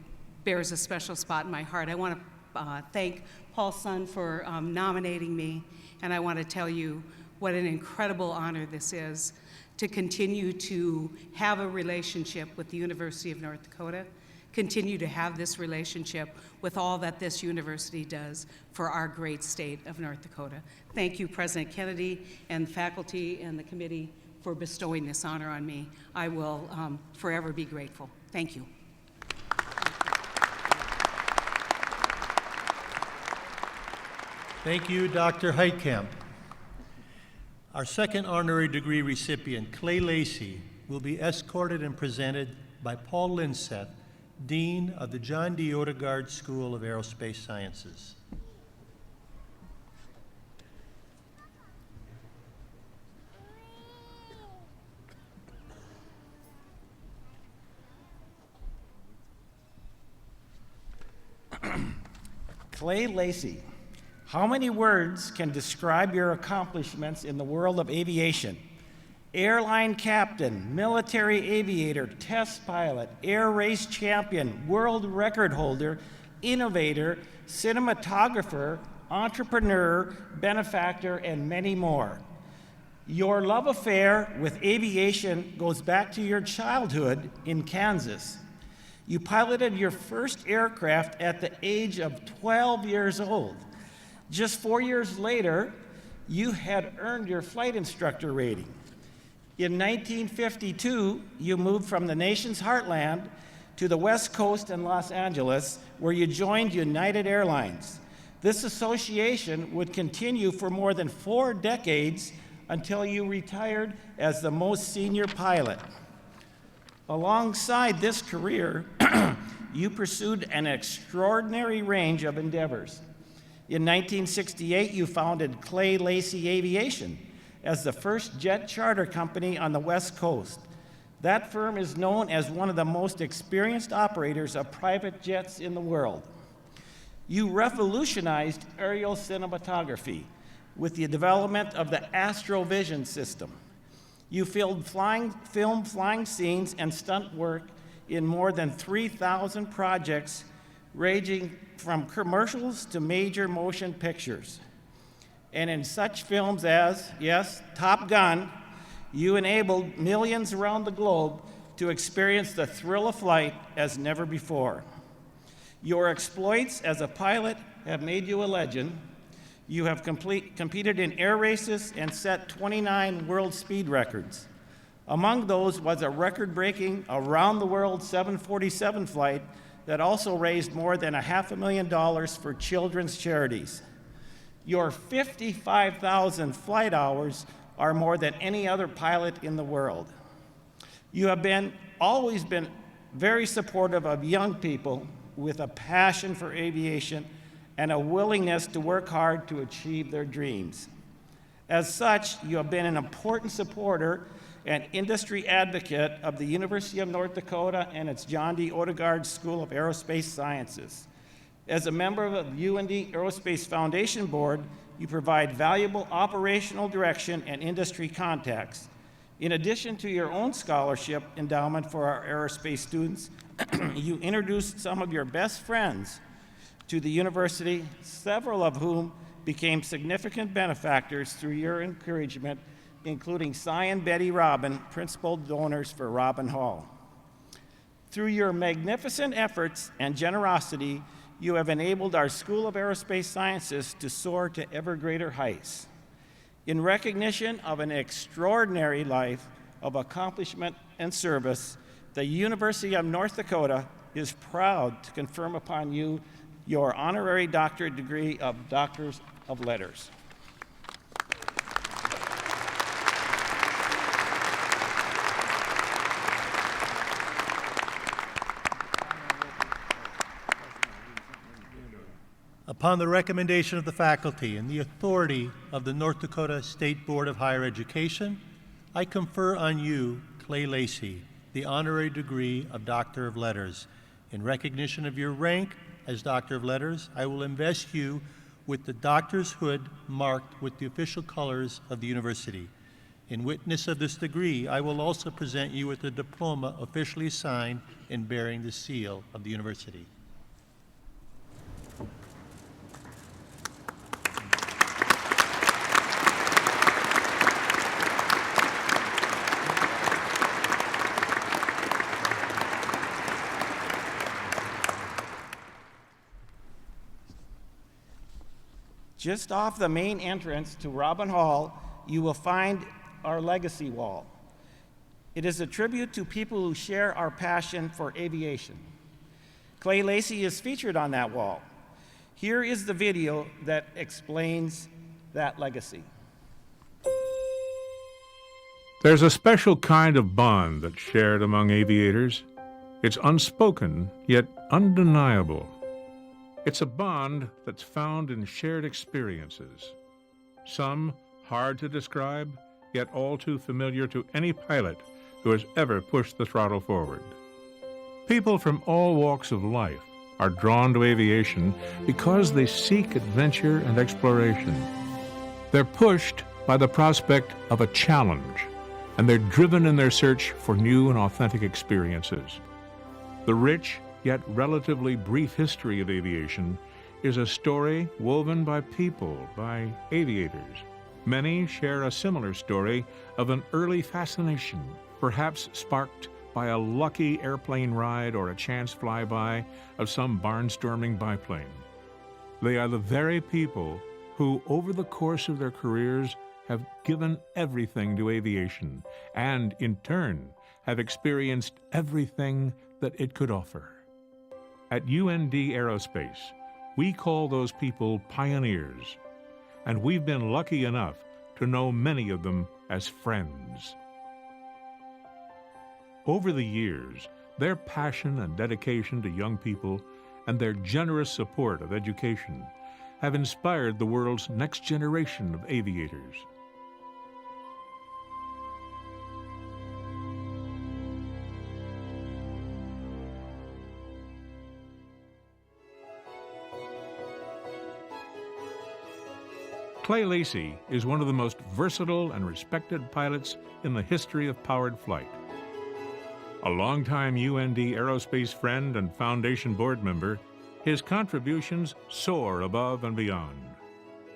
bears a special spot in my heart. I want to thank Paul's son for nominating me, and I want to tell you what an incredible honor this is to continue to have a relationship with the University of North Dakota, continue to have this relationship with all that this university does for our great state of North Dakota. Thank you, President Kennedy and faculty and the committee for bestowing this honor on me. I will forever be grateful. Thank you. Thank you, Dr. Heitkamp. Our second honorary degree recipient, Clay Lacey, will be escorted and presented by Paul Linseth, Dean of the John D. Odegaard School of Aerospace Sciences. Clay Lacey, how many words can describe your accomplishments in the world of aviation? Airline captain, military aviator, test pilot, air race champion, world record holder, innovator, cinematographer, entrepreneur, benefactor, and many more. Your love affair with aviation goes back to your childhood in Kansas. You piloted your first aircraft at the age of 12 years old. Just 4 years later, you had earned your flight instructor rating. In 1952, you moved from the nation's heartland to the West Coast and Los Angeles, where you joined United Airlines. This association would continue for more than 4 decades until you retired as the most senior pilot. Alongside this career, you pursued an extraordinary range of endeavors. In 1968, you founded Clay Lacey Aviation as the first jet charter company on the West Coast. That firm is known as one of the most experienced operators of private jets in the world. You revolutionized aerial cinematography with the development of the Astrovision system. You filmed flying scenes and stunt work in more than 3,000 projects, ranging from commercials to major motion pictures. And in such films as, yes, Top Gun, you enabled millions around the globe to experience the thrill of flight as never before. Your exploits as a pilot have made you a legend. You have competed in air races and set 29 world speed records. Among those was a record-breaking around-the-world 747 flight that also raised more than $500,000 for children's charities. Your 55,000 flight hours are more than any other pilot in the world. You have always been very supportive of young people with a passion for aviation and a willingness to work hard to achieve their dreams. As such, you have been an important supporter and industry advocate of the University of North Dakota and its John D. Odegaard School of Aerospace Sciences. As a member of the UND Aerospace Foundation Board, you provide valuable operational direction and industry contacts. In addition to your own scholarship endowment for our aerospace students, you introduced some of your best friends to the university, several of whom became significant benefactors through your encouragement, including Cy and Betty Robin, principal donors for Robin Hall. Through your magnificent efforts and generosity, you have enabled our School of Aerospace Sciences to soar to ever greater heights. In recognition of an extraordinary life of accomplishment and service, the University of North Dakota is proud to confer upon you your honorary doctorate degree of Doctor of Letters. Upon the recommendation of the faculty and the authority of the North Dakota State Board of Higher Education, I confer on you, Clay Lacey, the honorary degree of Doctor of Letters. In recognition of your rank as Doctor of Letters, I will invest you with the doctor's hood marked with the official colors of the university. In witness of this degree, I will also present you with a diploma officially signed and bearing the seal of the university. Just off the main entrance to Robin Hall, you will find our legacy wall. It is a tribute to people who share our passion for aviation. Clay Lacy is featured on that wall. Here is the video that explains that legacy. There's a special kind of bond that's shared among aviators. It's unspoken, yet undeniable. It's a bond that's found in shared experiences. Some hard to describe, yet all too familiar to any pilot who has ever pushed the throttle forward. People from all walks of life are drawn to aviation because they seek adventure and exploration. They're pushed by the prospect of a challenge, and they're driven in their search for new and authentic experiences. The rich, yet relatively brief history of aviation is a story woven by people, by aviators. Many share a similar story of an early fascination, perhaps sparked by a lucky airplane ride or a chance flyby of some barnstorming biplane. They are the very people who, over the course of their careers, have given everything to aviation and, in turn, have experienced everything that it could offer. At UND Aerospace, we call those people pioneers, and we've been lucky enough to know many of them as friends. Over the years, their passion and dedication to young people and their generous support of education have inspired the world's next generation of aviators. Clay Lacy is one of the most versatile and respected pilots in the history of powered flight. A longtime UND Aerospace friend and Foundation board member, his contributions soar above and beyond.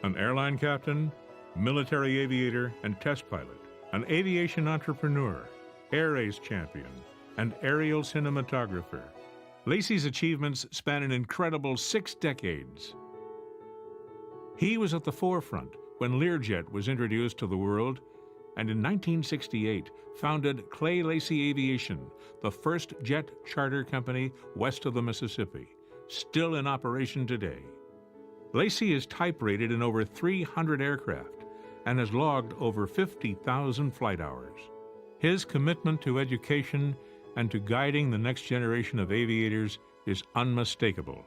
An airline captain, military aviator, and test pilot, an aviation entrepreneur, air race champion, and aerial cinematographer. Lacy's achievements span an incredible 6 decades. He was at the forefront when Learjet was introduced to the world, and in 1968 founded Clay Lacy Aviation, the first jet charter company west of the Mississippi, still in operation today. Lacy is type-rated in over 300 aircraft and has logged over 50,000 flight hours. His commitment to education and to guiding the next generation of aviators is unmistakable.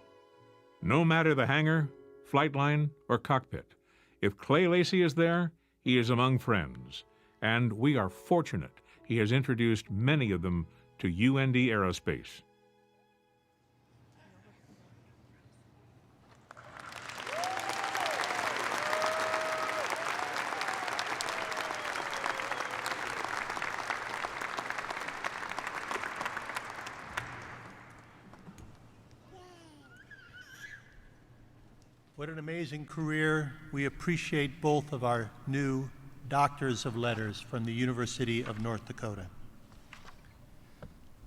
No matter the hangar, flight line, or cockpit, if Clay Lacy is there, he is among friends, and we are fortunate he has introduced many of them to UND Aerospace. What an amazing career. We appreciate both of our new Doctors of Letters from the University of North Dakota.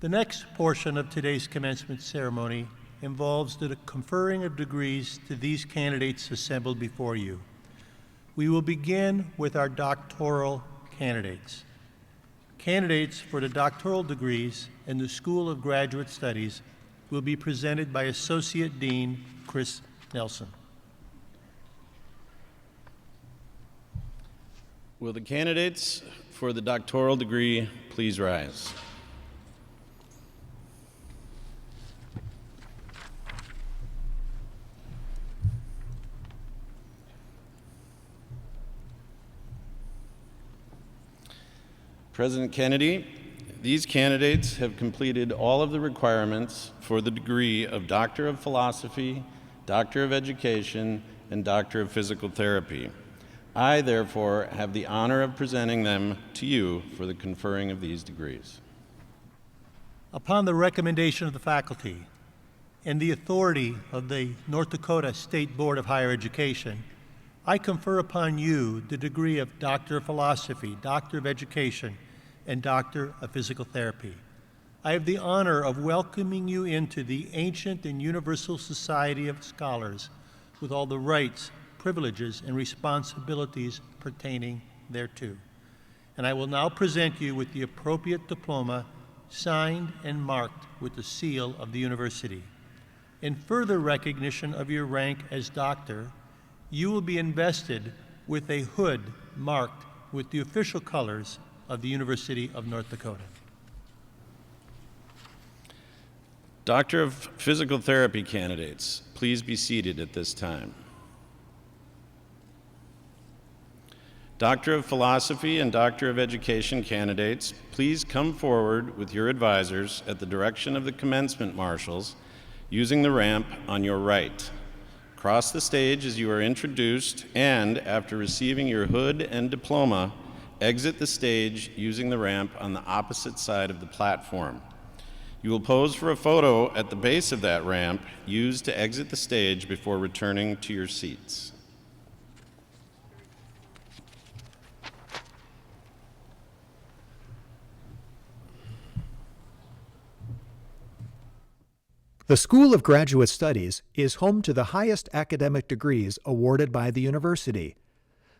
The next portion of today's commencement ceremony involves the conferring of degrees to these candidates assembled before you. We will begin with our doctoral candidates. Candidates for the doctoral degrees in the School of Graduate Studies will be presented by Associate Dean Chris Nelson. Will the candidates for the doctoral degree please rise? President Kennedy, these candidates have completed all of the requirements for the degree of Doctor of Philosophy, Doctor of Education, and Doctor of Physical Therapy. I, therefore, have the honor of presenting them to you for the conferring of these degrees. Upon the recommendation of the faculty and the authority of the North Dakota State Board of Higher Education, I confer upon you the degree of Doctor of Philosophy, Doctor of Education, and Doctor of Physical Therapy. I have the honor of welcoming you into the ancient and universal society of scholars with all the rights privileges and responsibilities pertaining thereto. And I will now present you with the appropriate diploma signed and marked with the seal of the university. In further recognition of your rank as doctor, you will be invested with a hood marked with the official colors of the University of North Dakota. Doctor of Physical Therapy candidates, please be seated at this time. Doctor of Philosophy and Doctor of Education candidates, please come forward with your advisors at the direction of the commencement marshals using the ramp on your right. Cross the stage as you are introduced, and after receiving your hood and diploma, exit the stage using the ramp on the opposite side of the platform. You will pose for a photo at the base of that ramp used to exit the stage before returning to your seats. The School of Graduate Studies is home to the highest academic degrees awarded by the university.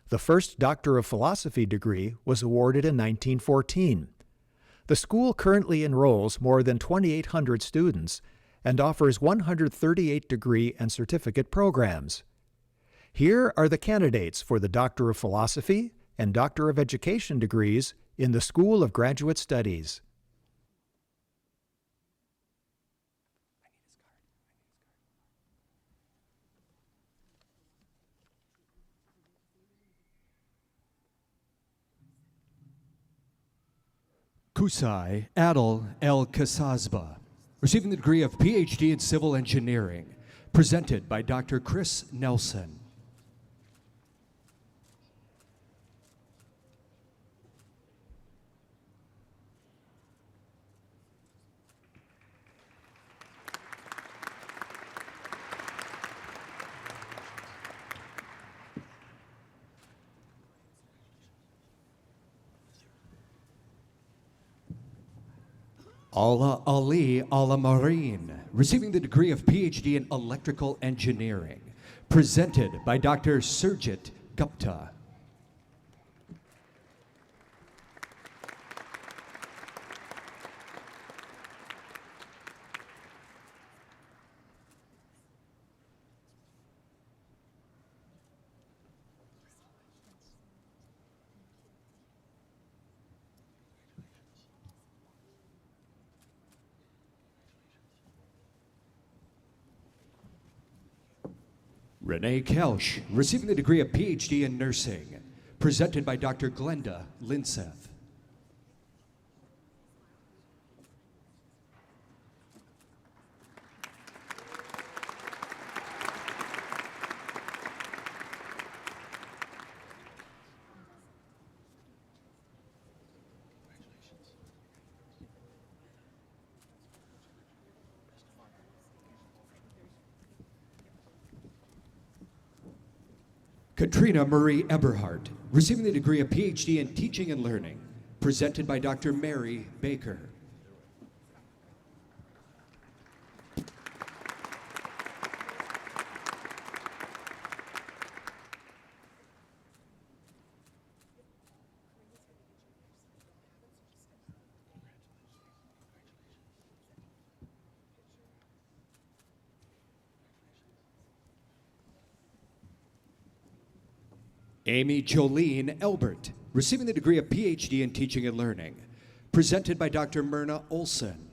The first Doctor of Philosophy degree was awarded in 1914. The school currently enrolls more than 2,800 students and offers 138 degree and certificate programs. Here are the candidates for the Doctor of Philosophy and Doctor of Education degrees in the School of Graduate Studies. Kusai Adel El Kasazba, receiving the degree of PhD in Civil Engineering, presented by Dr. Chris Nelson. Allah Ali Alamarine, receiving the degree of PhD in Electrical Engineering, presented by Dr. Surjit Gupta. Renee Kelsch, receiving the degree of PhD in Nursing, presented by Dr. Glenda Linseth. Katrina Marie Eberhardt, receiving the degree of PhD in Teaching and Learning, presented by Dr. Mary Baker. Amy Jolene Elbert, receiving the degree of PhD in Teaching and Learning, presented by Dr. Myrna Olson.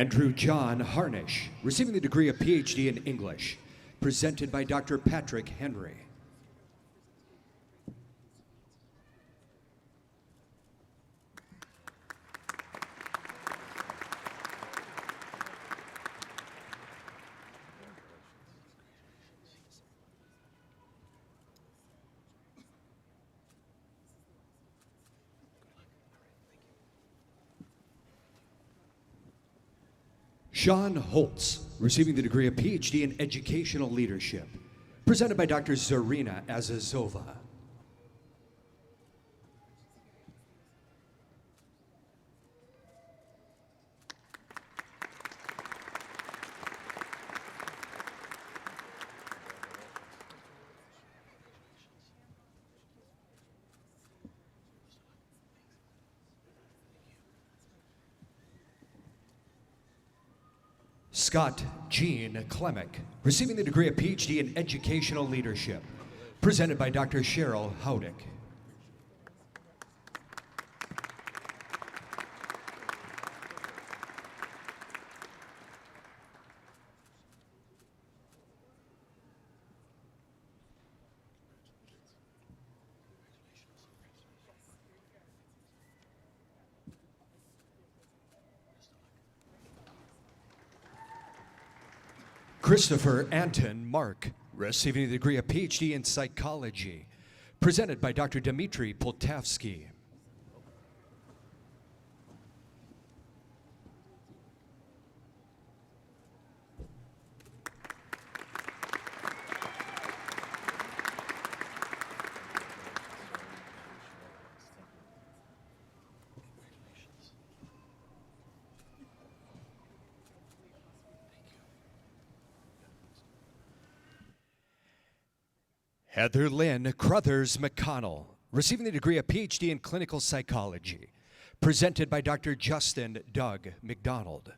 Andrew John Harnish, receiving the degree of PhD in English, presented by Dr. Patrick Henry. Sean Holtz, receiving the degree of PhD in Educational Leadership, presented by Dr. Zarina Azazova. Scott Jean Klemick, receiving the degree of PhD in Educational Leadership, presented by Dr. Cheryl Howdick. Christopher Anton Mark, receiving the degree of PhD in Psychology, presented by Dr. Dmitry Poltavsky. Heather Lynn Crothers McConnell, receiving the degree of PhD in Clinical Psychology, presented by Dr. Justin Doug McDonald.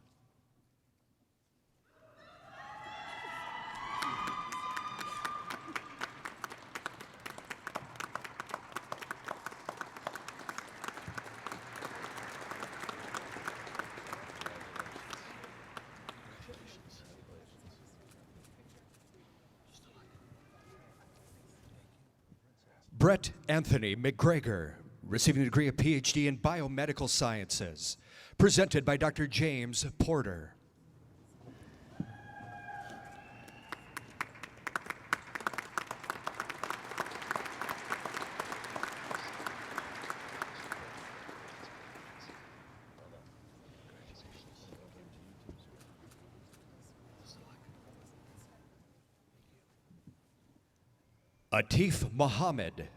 Brett Anthony McGregor, receiving the degree of PhD in Biomedical Sciences, presented by Dr. James Porter. Atif Mohammed,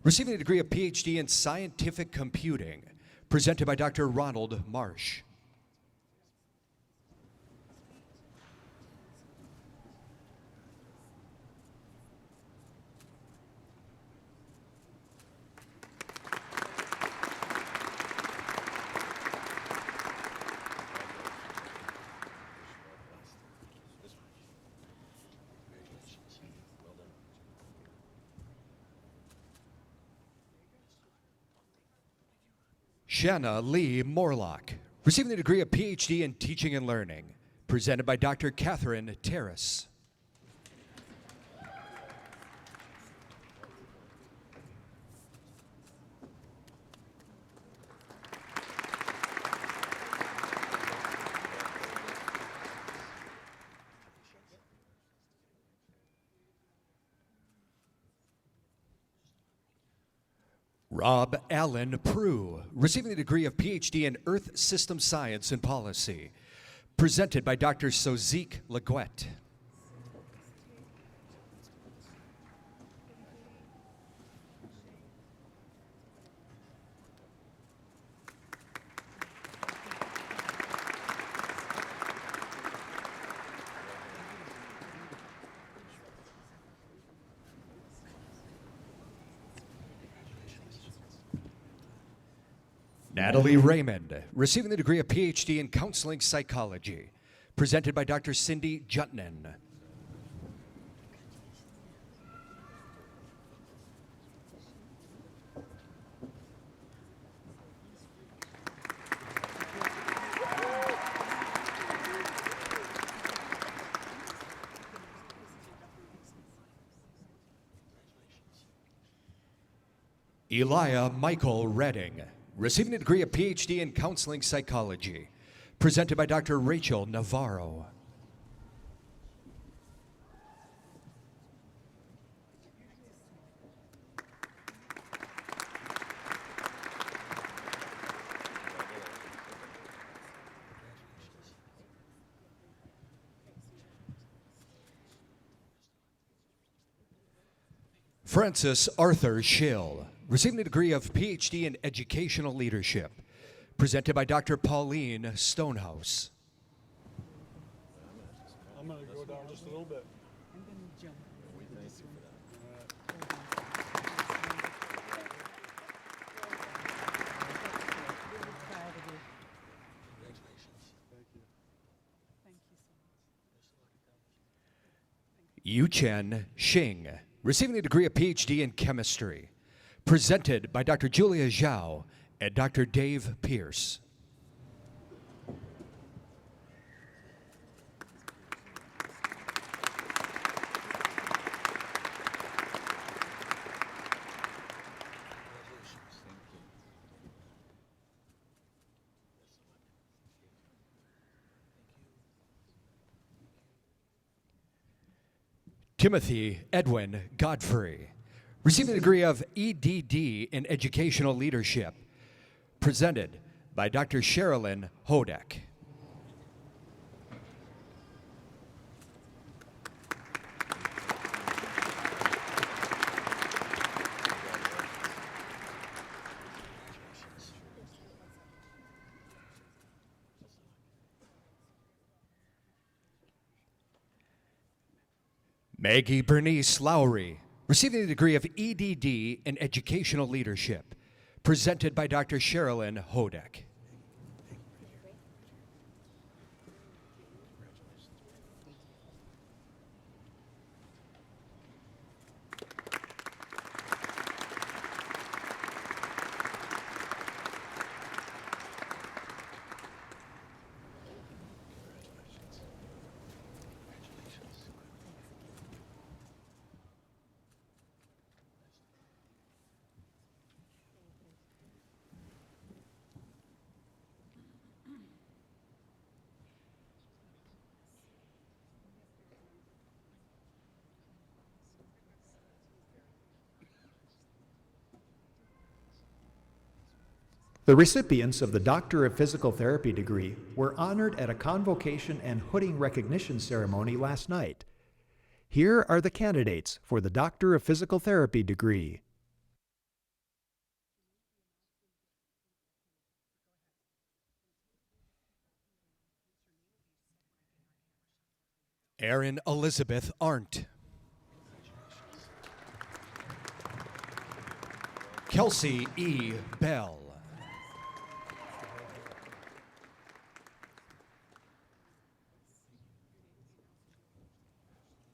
receiving a degree of PhD in Scientific Computing, presented by Dr. Ronald Marsh. Shanna Lee Morlock, receiving the degree of PhD in Teaching and Learning, presented by Dr. Catherine Terrace. Rob Allen Prue, receiving the degree of PhD in Earth System Science and Policy, presented by Dr. Sozik Leguet. Natalie Raymond, receiving the degree of PhD in Counseling Psychology, presented by Dr. Cindy Jutnan. Elia Michael Redding, receiving a degree of PhD in Counseling Psychology, presented by Dr. Rachel Navarro. Francis Arthur Schill, receiving the degree of PhD in Educational Leadership, presented by Dr. Pauline Stonehouse. I'm going to go down just a little bit. Yuchen Xing, receiving the degree of PhD in Chemistry, presented by Dr. Julia Zhao and Dr. Dave Pierce. Timothy Edwin Godfrey, receiving the degree of EDD in Educational Leadership, presented by Dr. Sherilyn Hodek. Maggie Bernice Lowry, receiving the degree of EDD in Educational Leadership, presented by Dr. Sherilyn Hodek. The recipients of the Doctor of Physical Therapy degree were honored at a convocation and hooding recognition ceremony last night. Here are the candidates for the Doctor of Physical Therapy degree. Erin Elizabeth Arndt. Kelsey E. Bell.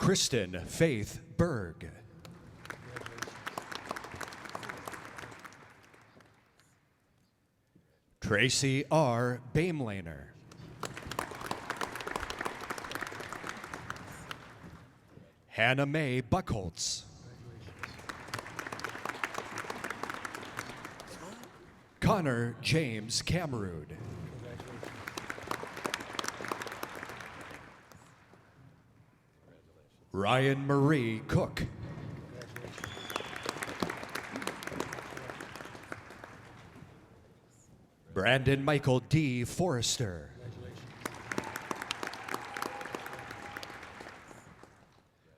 Kristen Faith Berg. Tracy R. Baimlaner. Hannah Mae Buckholtz. Connor James Camerood. Ryan Marie Cook. Brandon Michael D. Forrester.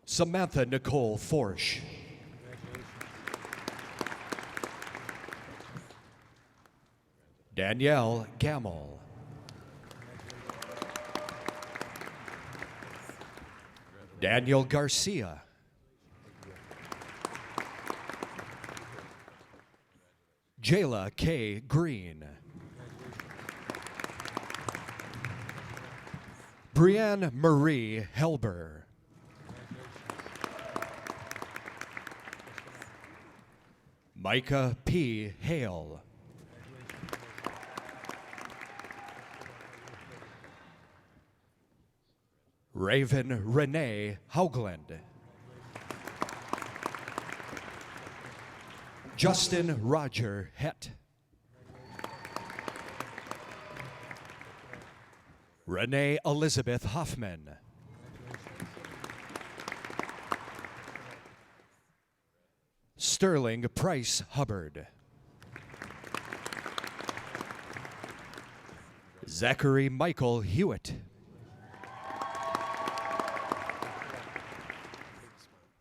Samantha Nicole Forsch. Danielle Gamble. Daniel Garcia. Jayla K. Green. Brianne Marie Helber. Micah P. Hale. Raven Renee Haugland. Justin Roger Hett. Renee Elizabeth Hoffman. Sterling Price Hubbard. Zachary Michael Hewitt.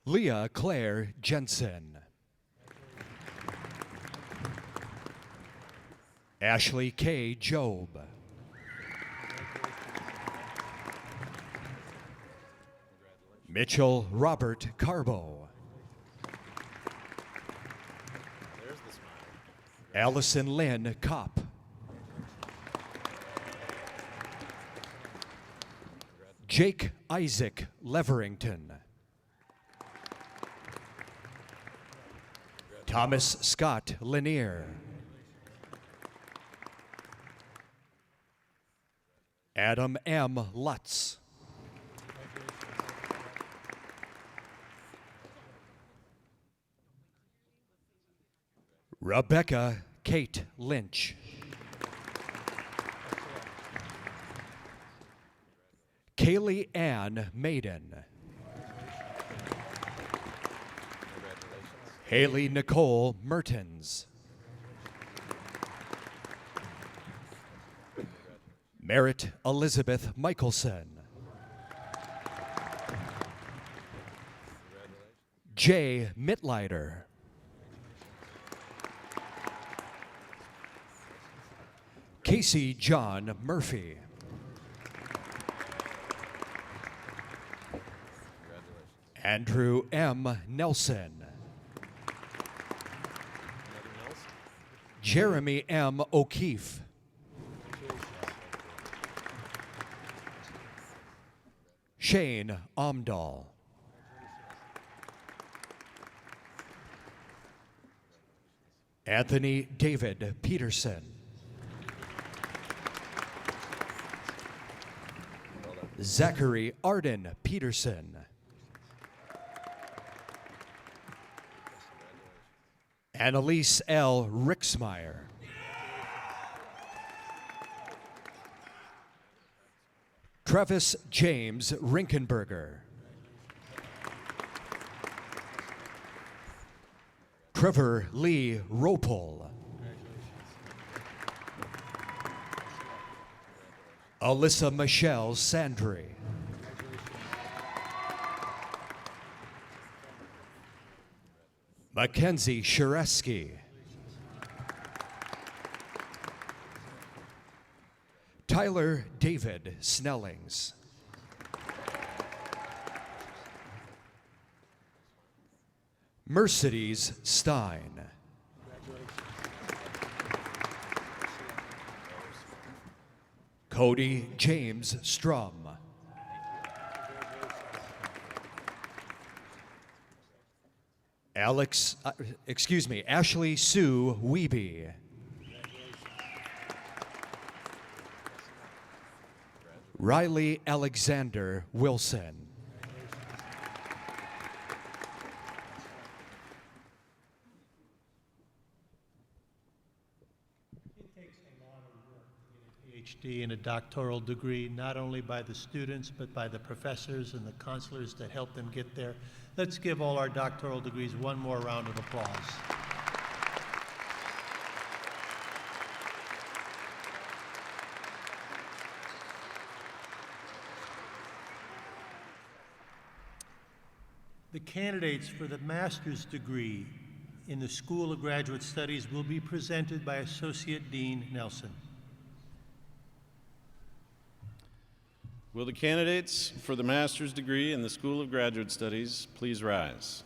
Leah Claire Jensen. Ashley K. Job. Mitchell Robert Carbo. Allison Lynn Kopp. Jake Isaac Leverington. Thomas Scott Lanier. Adam M. Lutz. Rebecca Kate Lynch. Kaylee Ann Maiden. Haley Nicole Mertens. Merritt Elizabeth Michelson. Jay Mitleider. Casey John Murphy. Andrew M. Nelson. Jeremy M. O'Keefe. Shane Omdahl. Anthony David Peterson. Zachary Arden Peterson. Annalise L. Rixmeyer. Travis James Rinkenberger. Trevor Lee Ropel. Alyssa Michelle Sandry. Mackenzie Shareski. Tyler David Snellings. Mercedes Stein. Cody James Strum. Ashley Sue Wiebe. Riley Alexander Wilson. It takes a lot of work to get a PhD and a doctoral degree, not only by the students, but by the professors and the counselors that help them get there. Let's give all our doctoral degrees one more round of applause. The candidates for the master's degree in the School of Graduate Studies will be presented by Associate Dean Nelson. Will the candidates for the master's degree in the School of Graduate Studies please rise?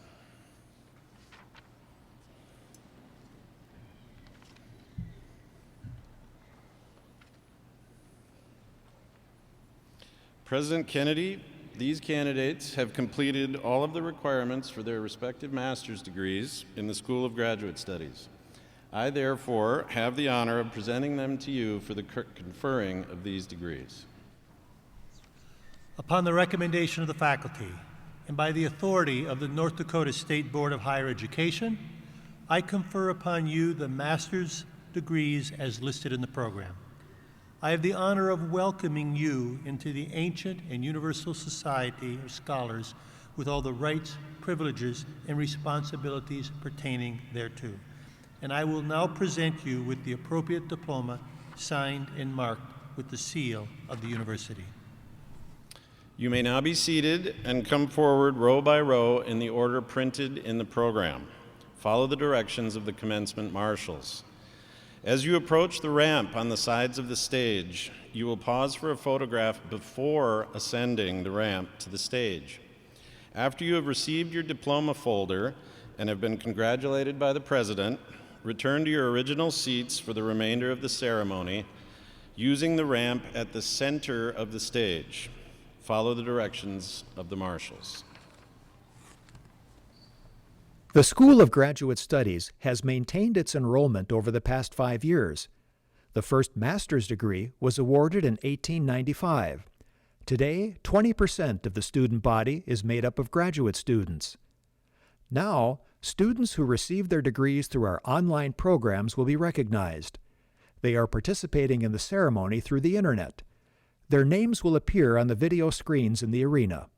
President Kennedy, these candidates have completed all of the requirements for their respective master's degrees in the School of Graduate Studies. I therefore have the honor of presenting them to you for the conferring of these degrees. Upon the recommendation of the faculty and by the authority of the North Dakota State Board of Higher Education, I confer upon you the master's degrees as listed in the program. I have the honor of welcoming you into the ancient and universal society of scholars with all the rights, privileges, and responsibilities pertaining thereto. And I will now present you with the appropriate diploma signed and marked with the seal of the university. You may now be seated and come forward row by row in the order printed in the program. Follow the directions of the commencement marshals. As you approach the ramp on the sides of the stage, you will pause for a photograph before ascending the ramp to the stage. After you have received your diploma folder and have been congratulated by the president, return to your original seats for the remainder of the ceremony, using the ramp at the center of the stage. Follow the directions of the marshals. The School of Graduate Studies has maintained its enrollment over the past 5 years. The first master's degree was awarded in 1895. Today, 20% of the student body is made up of graduate students. Now, students who receive their degrees through our online programs will be recognized. They are participating in the ceremony through the internet. Their names will appear on the video screens in the arena.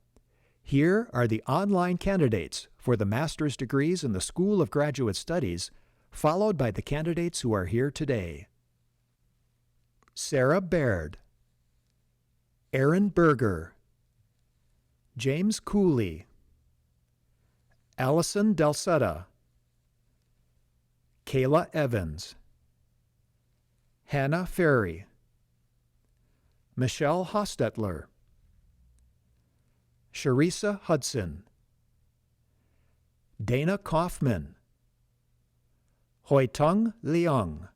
Here are the online candidates for the master's degrees in the School of Graduate Studies, followed by the candidates who are here today. Sarah Baird, Aaron Berger, James Cooley, Allison Delsetta, Kayla Evans, Hannah Ferry, Michelle Hostetler, Sharissa Hudson, Dana Kaufman, Hoitung Leung,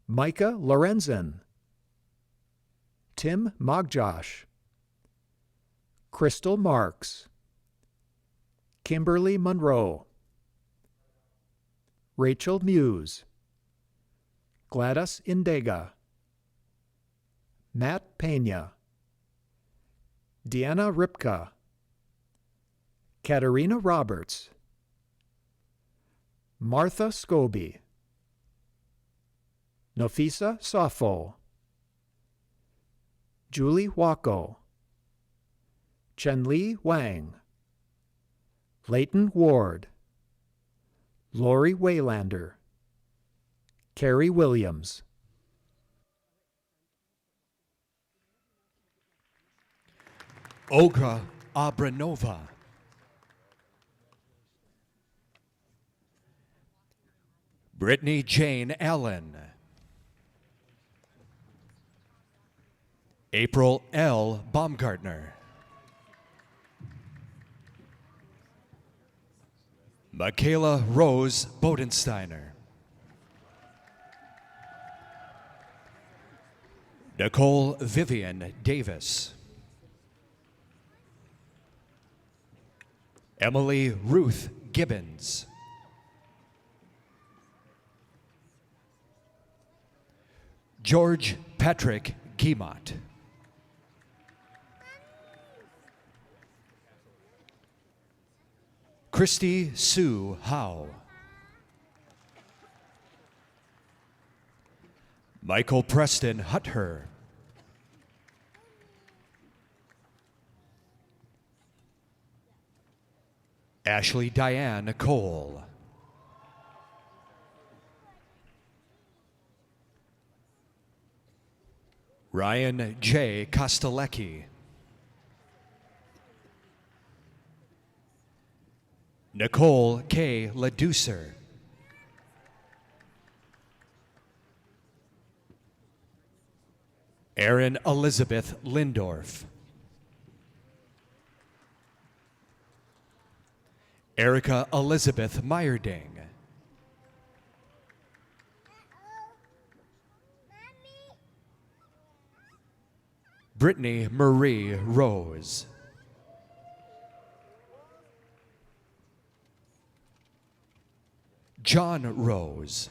Micah Lorenzen, Tim Mogjosh, Crystal Marks, Kimberly Monroe, Rachel Muse, Gladys Indega, Matt Pena, Deanna Ripka, Katerina Roberts, Martha Scobie, Nafisa Safo, Julie Wacko, Chenli Wang, Leighton Ward, Lori Waylander, Carrie Williams. Olga Abranova, Brittany Jane Allen, April L. Baumgartner, Michaela Rose Bodensteiner, Nicole Vivian Davis, Emily Ruth Gibbons, George Patrick Guimont, Christy Sue Howe, Michael Preston Huther, Ashley Diane Cole, Ryan J. Kostelecki, Nicole K. Laducer, Erin Elizabeth Lindorf, Erica Elizabeth Meyerding, Brittany Marie Rose, John Rose,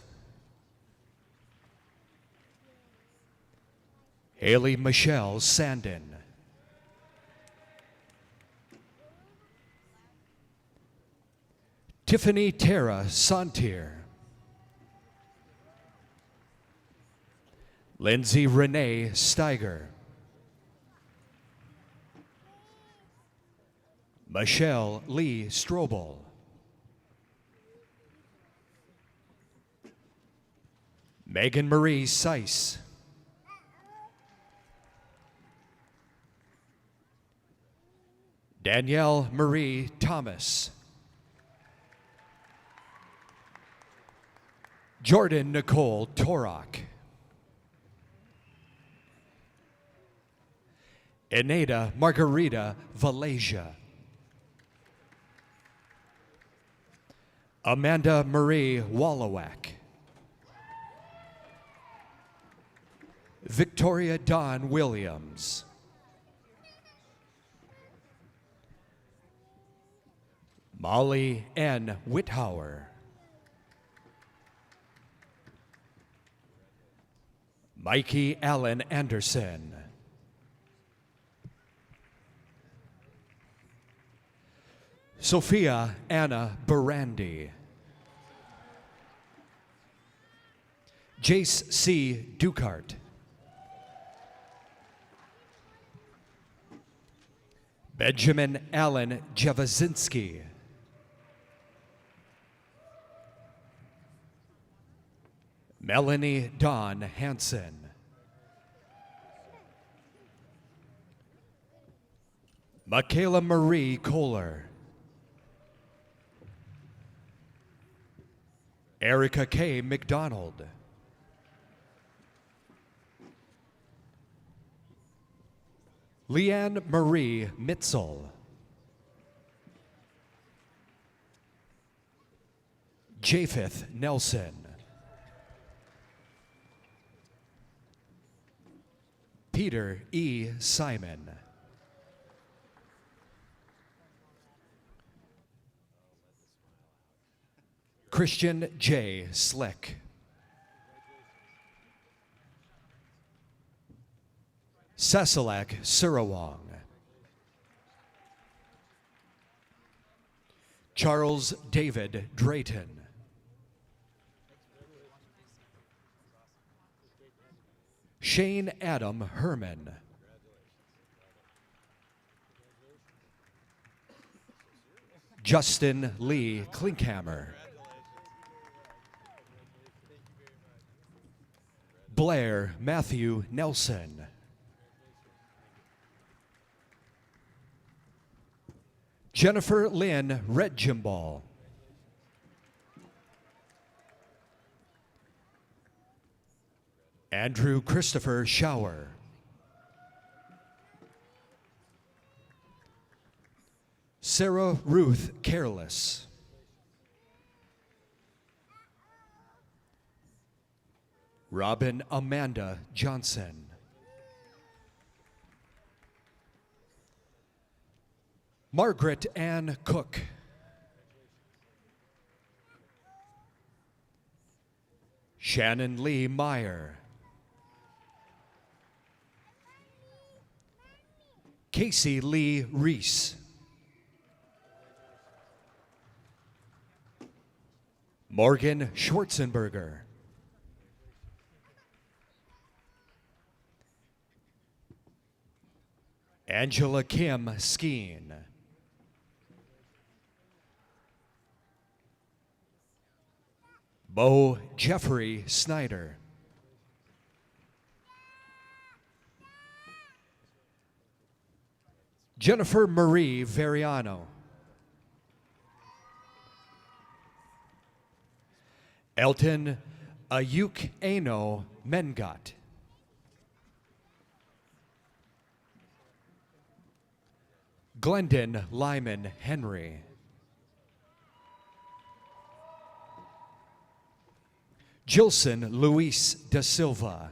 Haley Michelle Sandin, Tiffany Tara Santier, Lindsay Renee Steiger, Michelle Lee Strobel, Megan Marie Seiss, Danielle Marie Thomas. Jordan Nicole Torok. Eneda Margarita Valesia. Amanda Marie Wallowak. Victoria Dawn Williams. Molly N. Whithauer. Mikey Allen Anderson. Sophia Anna Barandi. Jace C. Dukart. Benjamin Allen Jewazinski. Melanie Dawn Hansen. Michaela Marie Kohler. Erica K. McDonald. Leanne Marie Mitzel. Japheth Nelson. Peter E. Simon. Christian J. Slick. Sasalak Surawong. Charles David Drayton. Shane Adam Herman. Justin Lee Klinkhammer. Blair Matthew Nelson. Jennifer Lynn Redjimbal. Andrew Christopher Shower. Sarah Ruth Careless. Robin Amanda Johnson. Margaret Ann Cook. Shannon Lee Meyer. Casey Lee Reese. Morgan Schwarzenberger. Angela Kim Skeen. Bo Jeffrey Snyder. Jennifer Marie Veriano. Elton Ayuk Eno Mengat. Glendon Lyman Henry. Jilson Luis da Silva.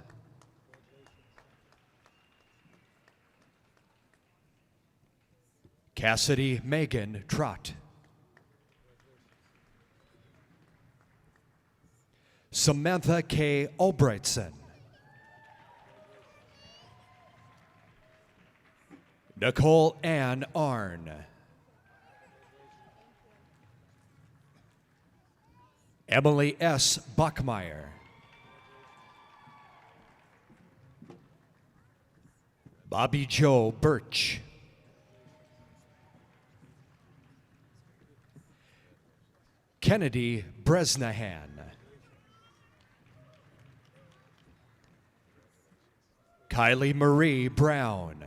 Cassidy Megan Trott. Samantha K. Albrightson. Nicole Ann Arn. Emily S. Bachmeyer. Bobby Joe Birch. Kennedy Bresnahan. Kylie Marie Brown.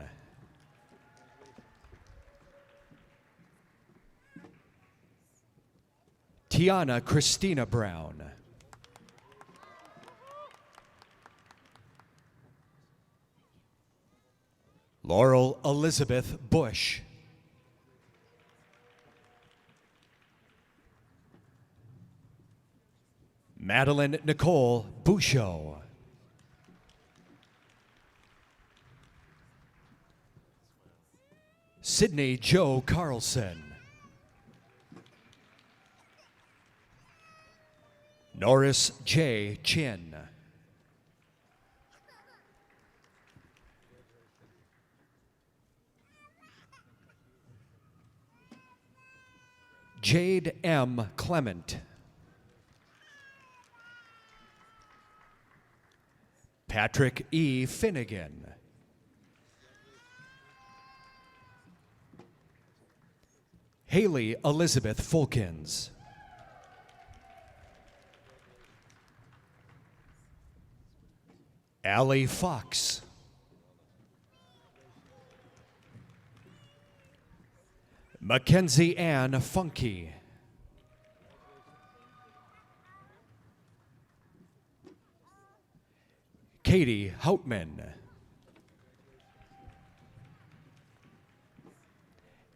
Tiana Christina Brown. Laurel Elizabeth Bush. Madeline Nicole Bouchot. Sydney Joe Carlson. Norris J. Chin. Jade M. Clement. Patrick E. Finnegan. Haley Elizabeth Fulkins. Allie Fox. Mackenzie Ann Funky. Katie Houtman.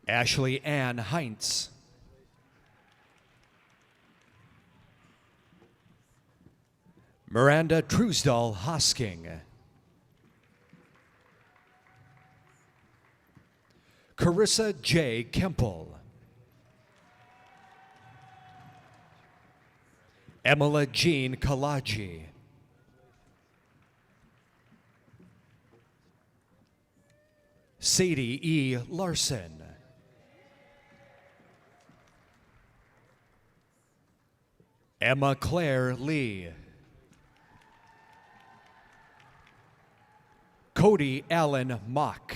Ashley Ann Heinz. Miranda Truesdal Hosking. Carissa J. Kemple. Emila Jean Kalaji. Sadie E. Larson. Emma Claire Lee. Cody Allen Mock.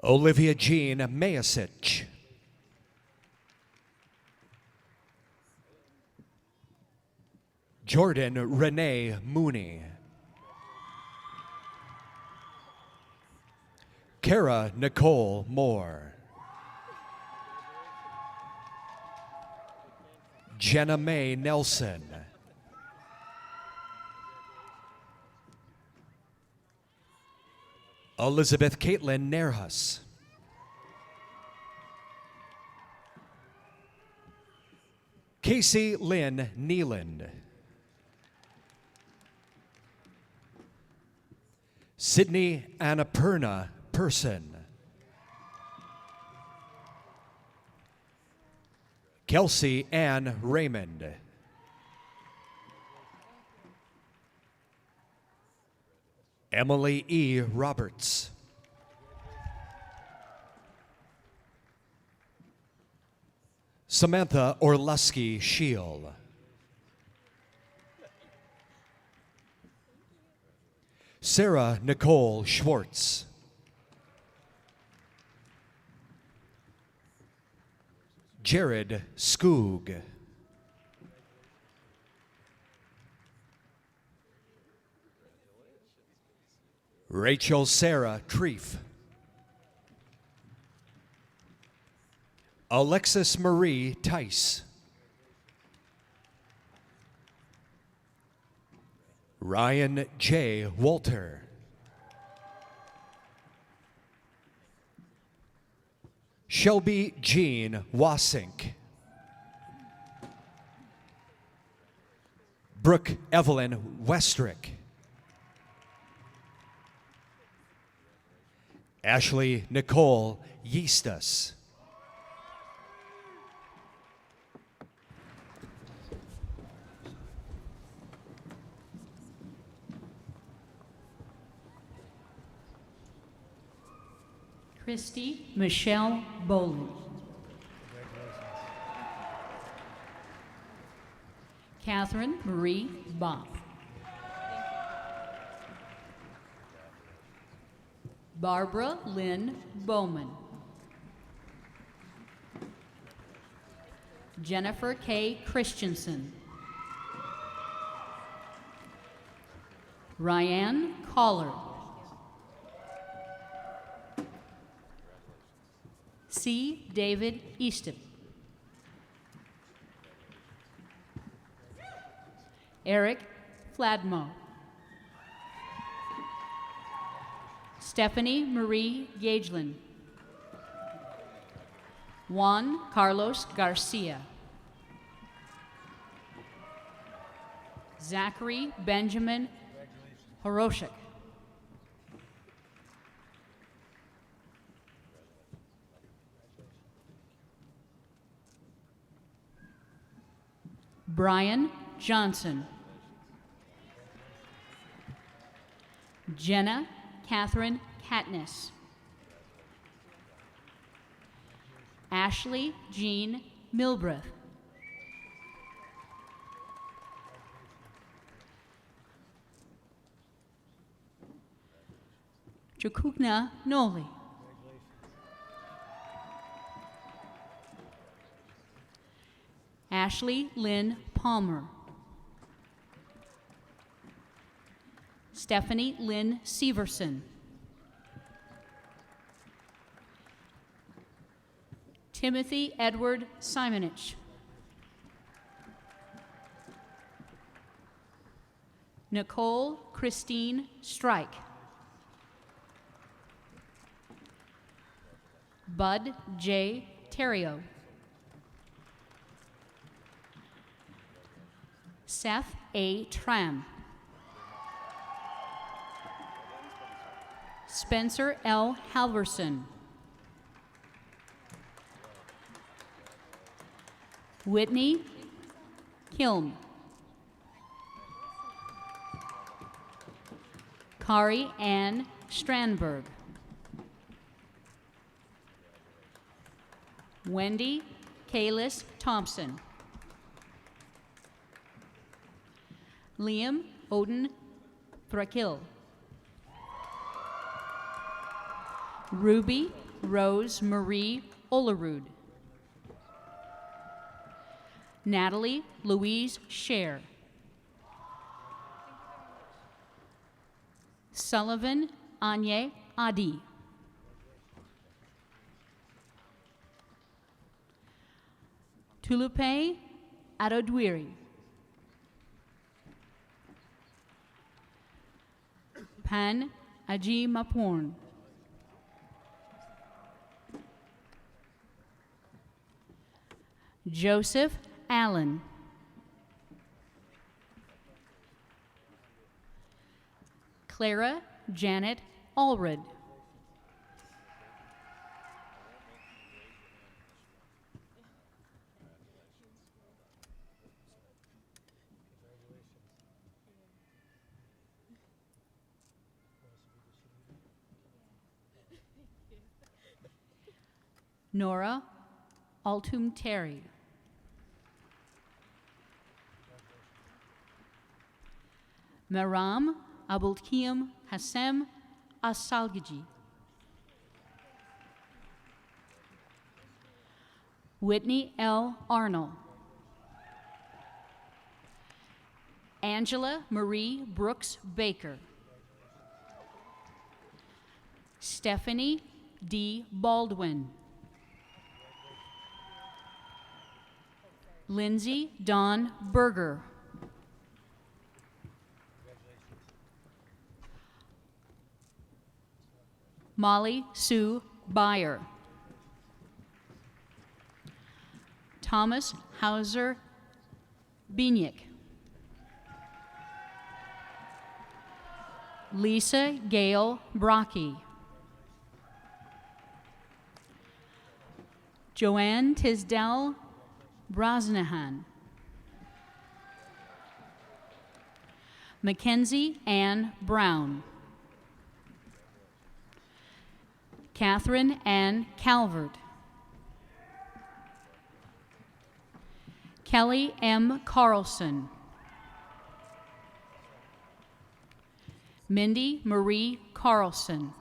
Olivia Jean Mayasich. Jordan Renee Mooney. Kara Nicole Moore. Jenna Mae Nelson. Elizabeth Caitlin Nerhus. Casey Lynn Neeland. Sydney Annapurna Person. Kelsey Ann Raymond. Emily E. Roberts. Samantha Orlusky Shield. Sarah Nicole Schwartz. Jared Skoog. Rachel Sarah Treef. Alexis Marie Tice. Ryan J. Walter. Shelby Jean Wasink. Brooke Evelyn Westrick. Ashley Nicole Yeastus. Christy Michelle Boland. Catherine Marie Bopp. Barbara Lynn Bowman. Jennifer K. Christensen. Ryan Collar. C. David Easton. Eric Fladmo. Stephanie Marie Gagelin. Juan Carlos Garcia. Zachary Benjamin Horoshik. Brian Johnson. Jenna Catherine Katniss. Ashley Jean Milbreth. Chukukna Noli. Ashley Lynn Palmer. Stephanie Lynn Severson. Timothy Edward Simonich. Nicole Christine Strike. Bud J. Terrio. Seth A. Tram. Spencer L. Halverson. Whitney Kilm. Kari Ann Strandberg. Wendy Kalis Thompson. Liam Odin Thrakil. Ruby Rose Marie Olerud. Natalie Louise Scher. Sullivan Anye Adi. Tulupe Adodwiri. Pan Aji Maporn. Joseph Allen. Clara Janet Allred. Nora Altum Terry. Maram Abulkiam Hassem Asalgiji. Whitney L. Arnold. Angela Marie Brooks Baker. Stephanie D. Baldwin. Lindsay Dawn Berger. Molly Sue Byer. Thomas Hauser Bieniek. Lisa Gail Brocky. Joanne Tisdale Brosnahan. Mackenzie Ann Brown. Catherine Ann Calvert. Kelly M. Carlson. Mindy Marie Carlson.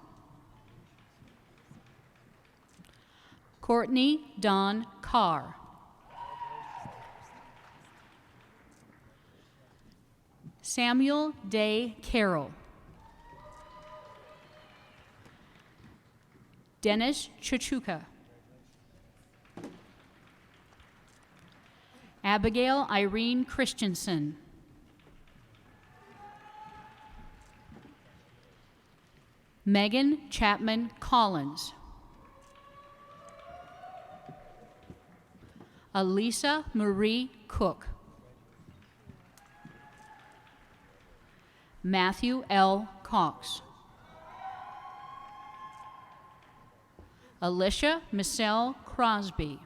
Courtney Dawn Carr. Samuel Day Carroll. Dennis Chachuka. Abigail Irene Christensen. Megan Chapman Collins. Elisa Marie Cook. Matthew L. Cox. Alicia Michelle Crosby.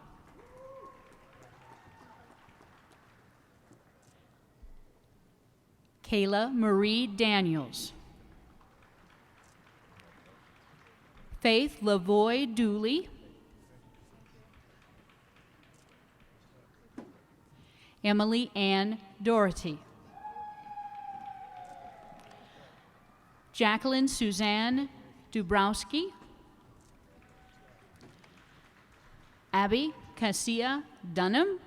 Kayla Marie Daniels. Faith Lavoy Dooley. Emily Ann Doherty. Jacqueline Suzanne Dubrowski. Abby Cassia Dunham.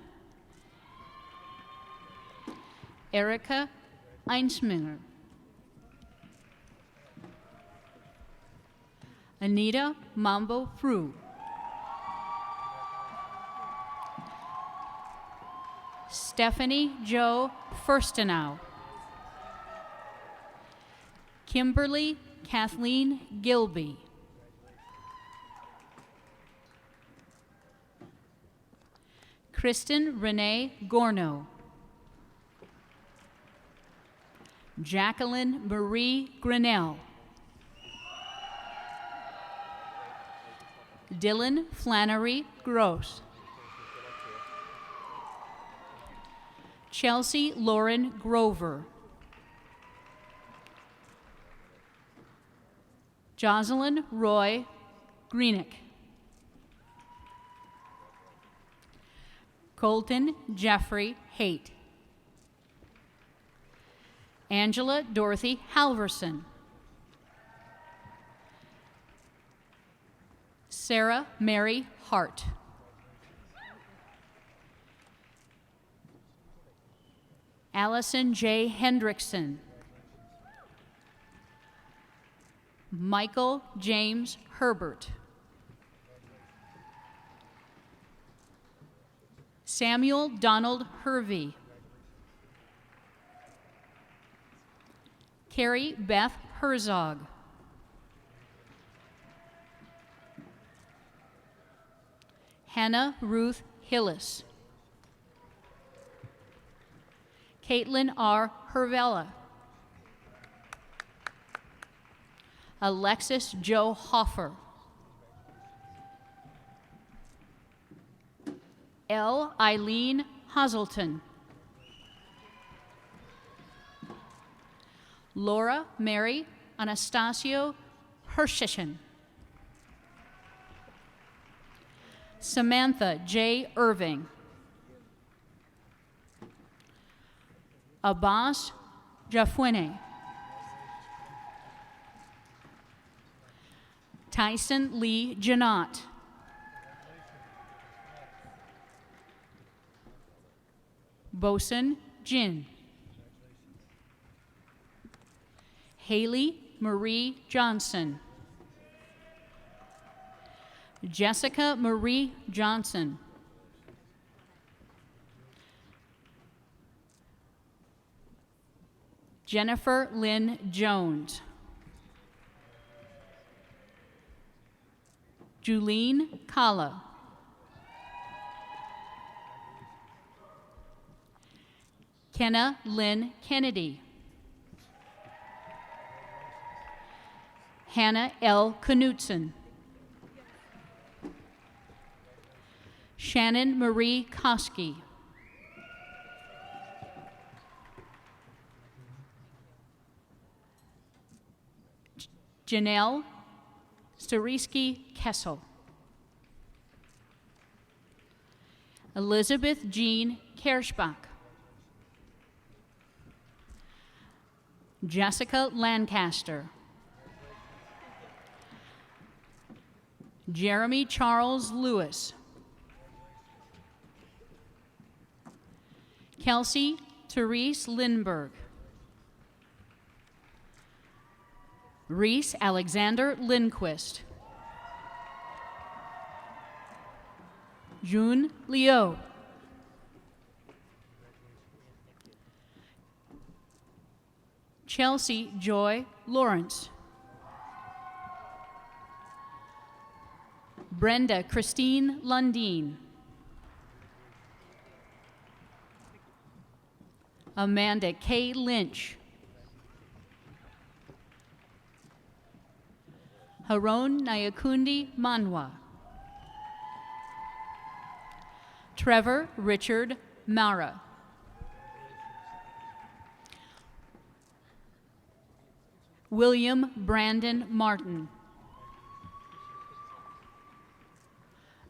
Erica Einsminger. Anita Mambo Fru. Stephanie Jo Furstenau. Kimberly Kathleen Gilby. Kristen Renee Gorno. Jacqueline Marie Grinnell. Dylan Flannery Gross. Chelsea Lauren Grover. Jocelyn Roy Greenick. Colton Jeffrey Haight. Angela Dorothy Halverson. Sarah Mary Hart. Allison J. Hendrickson. Michael James Herbert. Samuel Donald Hervey. Carrie Beth Herzog. Hannah Ruth Hillis. Caitlin R. Hervella. Alexis Joe Hoffer. L. Eileen Hazelton. Laura Mary Anastasio Hershishin. Samantha J. Irving. Abbas Jafuene. Tyson Lee Janot. Bosun Jin. Haley Marie Johnson. Jessica Marie Johnson. Jennifer Lynn Jones. Julene Kala. Kenna Lynn Kennedy. Hannah L. Knutson. Shannon Marie Koski. Janelle Steriski Kessel. Elizabeth Jean Kershbach. Jessica Lancaster. Jeremy Charles Lewis. Kelsey Therese Lindberg. Reese Alexander Lindquist. June Liu. Chelsea Joy Lawrence. Brenda Christine Lundeen. Amanda K. Lynch. Haron Nyakundi Manwa. Trevor Richard Mara. William Brandon Martin.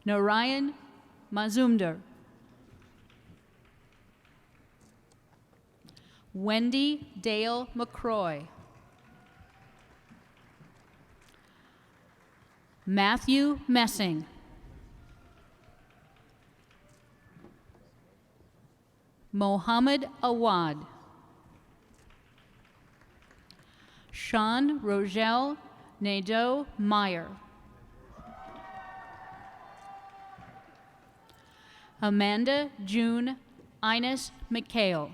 Narayan Mazumdar. Wendy Dale McCroy. Matthew Messing. Mohammed Awad. Sean Rogel Nadeau Meyer. Amanda June Ines McHale.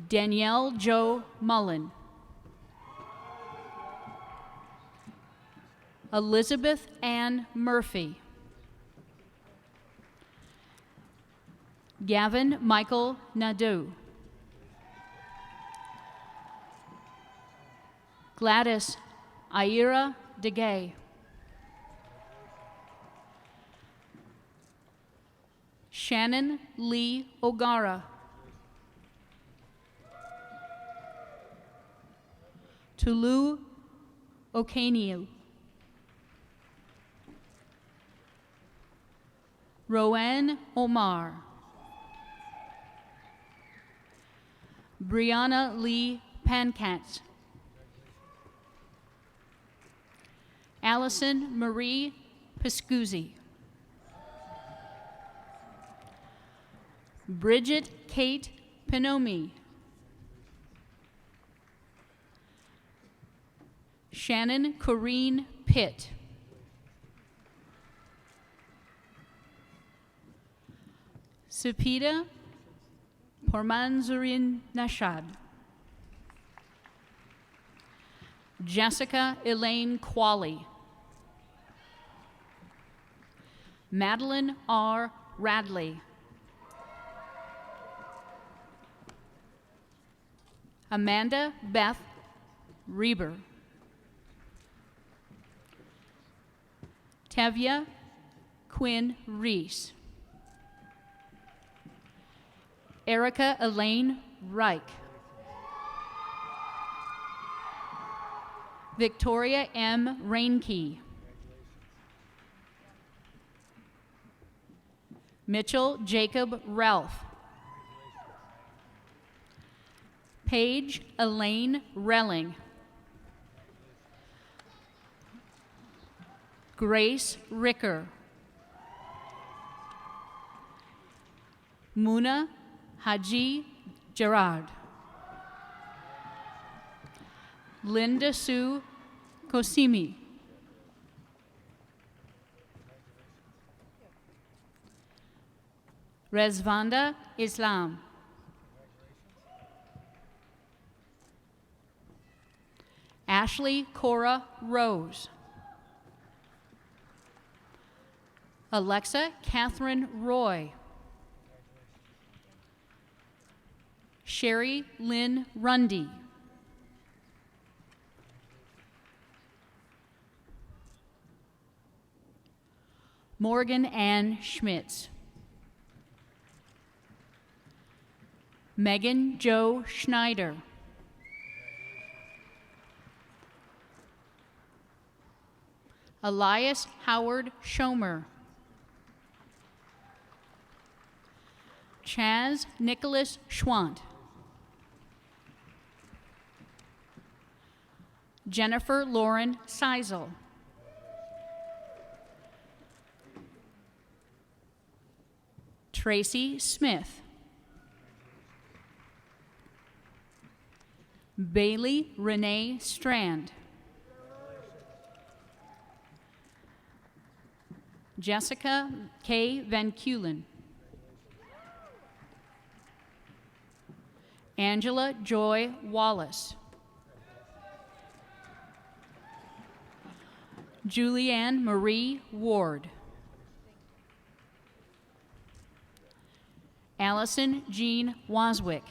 Danielle Jo Mullen. Elizabeth Ann Murphy. Gavin Michael Nadeau. Gladys Ira DeGay. Shannon Lee O'Gara. Tulu Okaniu. Roanne Omar. Brianna Lee Pankatz. Allison Marie Piscuzzi. Bridget Kate Pinomi. Shannon Corrine Pitt. Supita Pormanzurin Nashad. Jessica Elaine Qualley. Madeline R. Radley. Amanda Beth Reber. Tevya Quinn Reese. Erica Elaine Reich. Victoria M. Rainkey. Mitchell Jacob Ralph. Paige Elaine Relling. Grace Ricker. Muna Haji Gerard. Linda Sue Kosimi. Rezvanda Islam. Ashley Cora Rose. Alexa Catherine Roy. Sherry Lynn Rundy. Morgan Ann Schmitz. Megan Jo Schneider. Elias Howard Schomer. Chaz Nicholas Schwant. Jennifer Lauren Seisel. Tracy Smith. Bailey Renee Strand. Jessica K. Van Kulen. Angela Joy Wallace. Julianne Marie Ward. Allison Jean Waswick.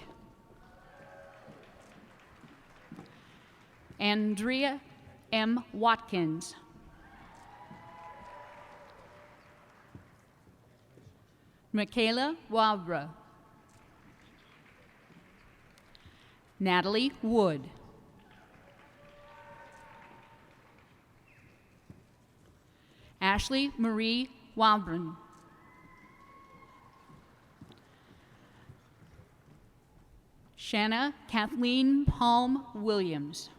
Andrea M. Watkins. Michaela Wabra. Natalie Wood. Ashley Marie Wabron. Shanna Kathleen Palm Williams.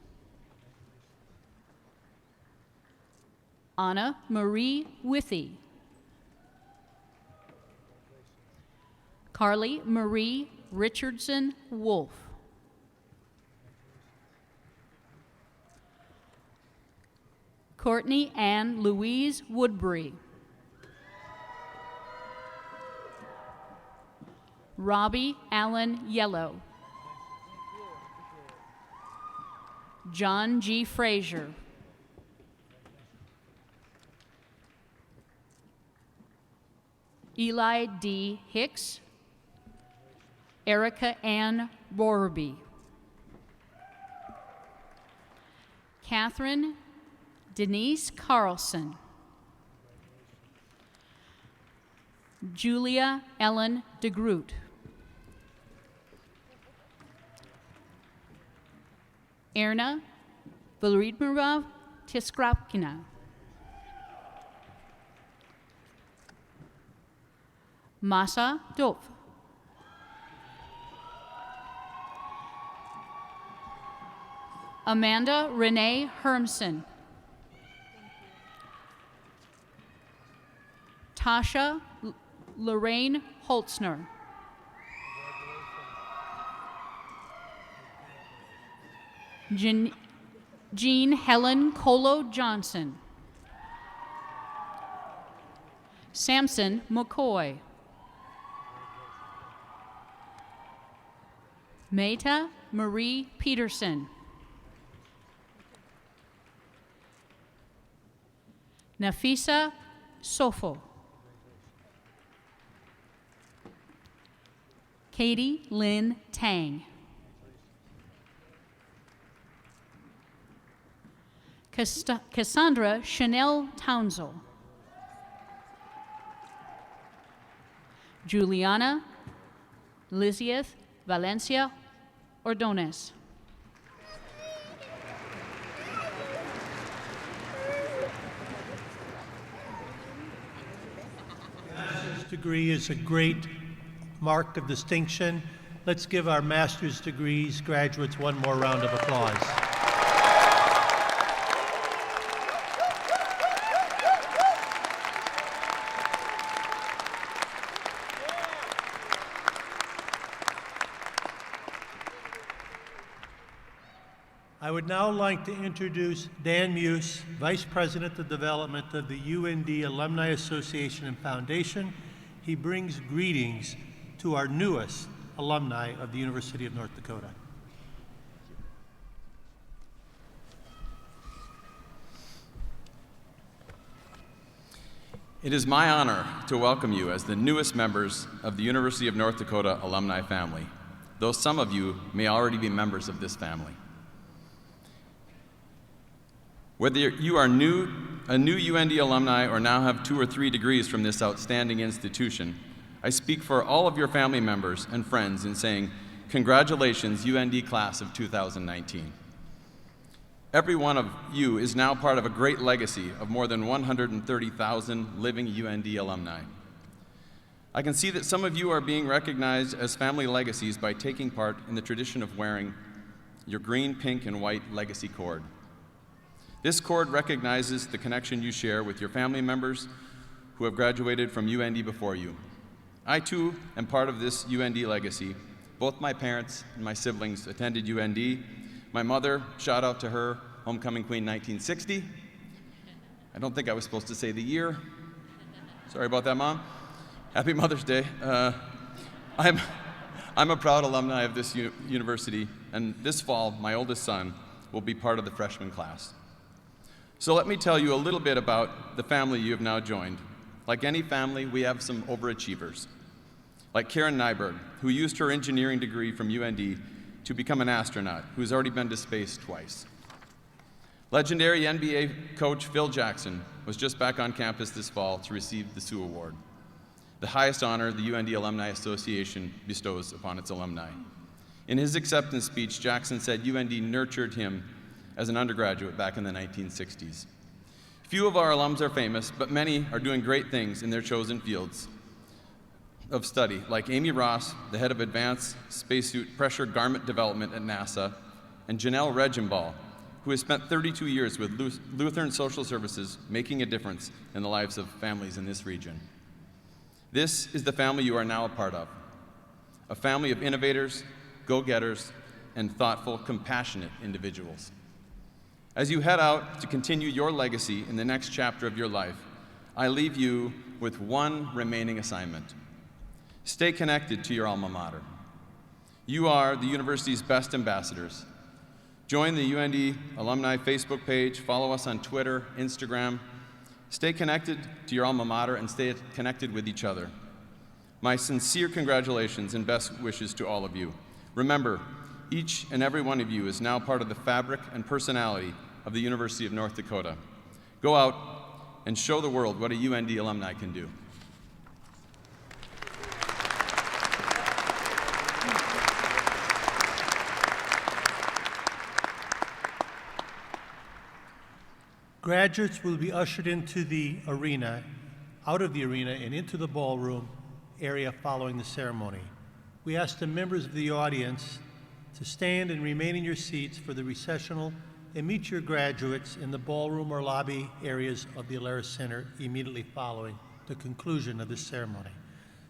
Anna Marie Withy. Carly Marie Richardson Wolf. Courtney Ann Louise Woodbury. Robbie Allen Yellow. John G. Frazier. Eli D. Hicks. Erica Ann Borby. Catherine Denise Carlson. Julia Ellen DeGroot. Erna Vladimira Tiskrapkina. Masa Dov. Amanda Renee Hermson. Tasha Lorraine Holtzner. Jean Helen Colo Johnson. Samson McCoy. Meta Marie Peterson. Nafisa Sofo. Katie Lynn Tang. Cassandra Chanel Townsell. Juliana Elizabeth Valencia Ordonez. Master's degree is a great mark of distinction. Let's give our master's degrees graduates one more round of applause. I would now like to introduce Dan Muse, Vice President of Development of the UND Alumni Association and Foundation. He brings greetings to our newest alumni of the University of North Dakota. It is my honor to welcome you as the newest members of the University of North Dakota alumni family, though some of you may already be members of this family. Whether you are a new UND alumni or now have 2 or 3 degrees from this outstanding institution, I speak for all of your family members and friends in saying, congratulations, UND class of 2019. Every one of you is now part of a great legacy of more than 130,000 living UND alumni. I can see that some of you are being recognized as family legacies by taking part in the tradition of wearing your green, pink, and white legacy cord. This cord recognizes the connection you share with your family members who have graduated from UND before you. I too am part of this UND legacy. Both my parents and my siblings attended UND. My mother, shout out to her, homecoming queen 1960. I don't think I was supposed to say the year. Sorry about that, Mom. Happy Mother's Day. I'm a proud alumni of this university, and this fall, my oldest son will be part of the freshman class. So let me tell you a little bit about the family you have now joined. Like any family, we have some overachievers. Like Karen Nyberg, who used her engineering degree from UND to become an astronaut, who's already been to space twice. Legendary NBA coach Phil Jackson was just back on campus this fall to receive the Sue Award, the highest honor the UND Alumni Association bestows upon its alumni. In his acceptance speech, Jackson said UND nurtured him as an undergraduate back in the 1960s. Few of our alums are famous, but many are doing great things in their chosen fields of study, like Amy Ross, the head of Advanced Spacesuit Pressure Garment Development at NASA, and Janelle Regenball, who has spent 32 years with Lutheran Social Services, making a difference in the lives of families in this region. This is the family you are now a part of, a family of innovators, go-getters, and thoughtful, compassionate individuals. As you head out to continue your legacy in the next chapter of your life, I leave you with one remaining assignment. Stay connected to your alma mater. You are the university's best ambassadors. Join the UND Alumni Facebook page, follow us on Twitter, Instagram. Stay connected to your alma mater and stay connected with each other. My sincere congratulations and best wishes to all of you. Remember, each and every one of you is now part of the fabric and personality of the University of North Dakota. Go out and show the world what a UND alumni can do. Graduates will be ushered into the arena, out of the arena and into the ballroom area following the ceremony. We ask the members of the audience to stand and remain in your seats for the recessional and meet your graduates in the ballroom or lobby areas of the Alaris Center immediately following the conclusion of this ceremony.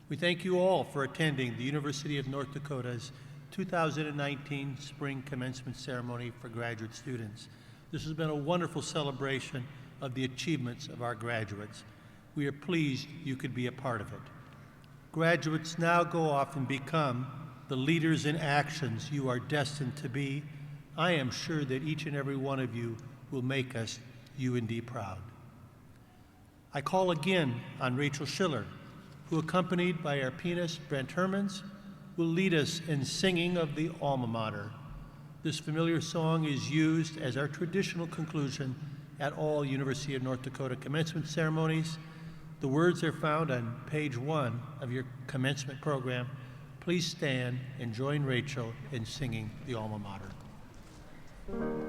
We thank you all for attending the University of North Dakota's 2019 Spring Commencement Ceremony for graduate students. This has been a wonderful celebration of the achievements of our graduates. We are pleased you could be a part of it. Graduates now go off and become the leaders in actions you are destined to be. I am sure that each and every one of you will make us UND proud. I call again on Rachel Schiller, who, accompanied by our pianist Brent Hermans, will lead us in singing of the alma mater. This familiar song is used as our traditional conclusion at all University of North Dakota commencement ceremonies. The words are found on page 1 of your commencement program. Please stand and join Rachel in singing the alma mater.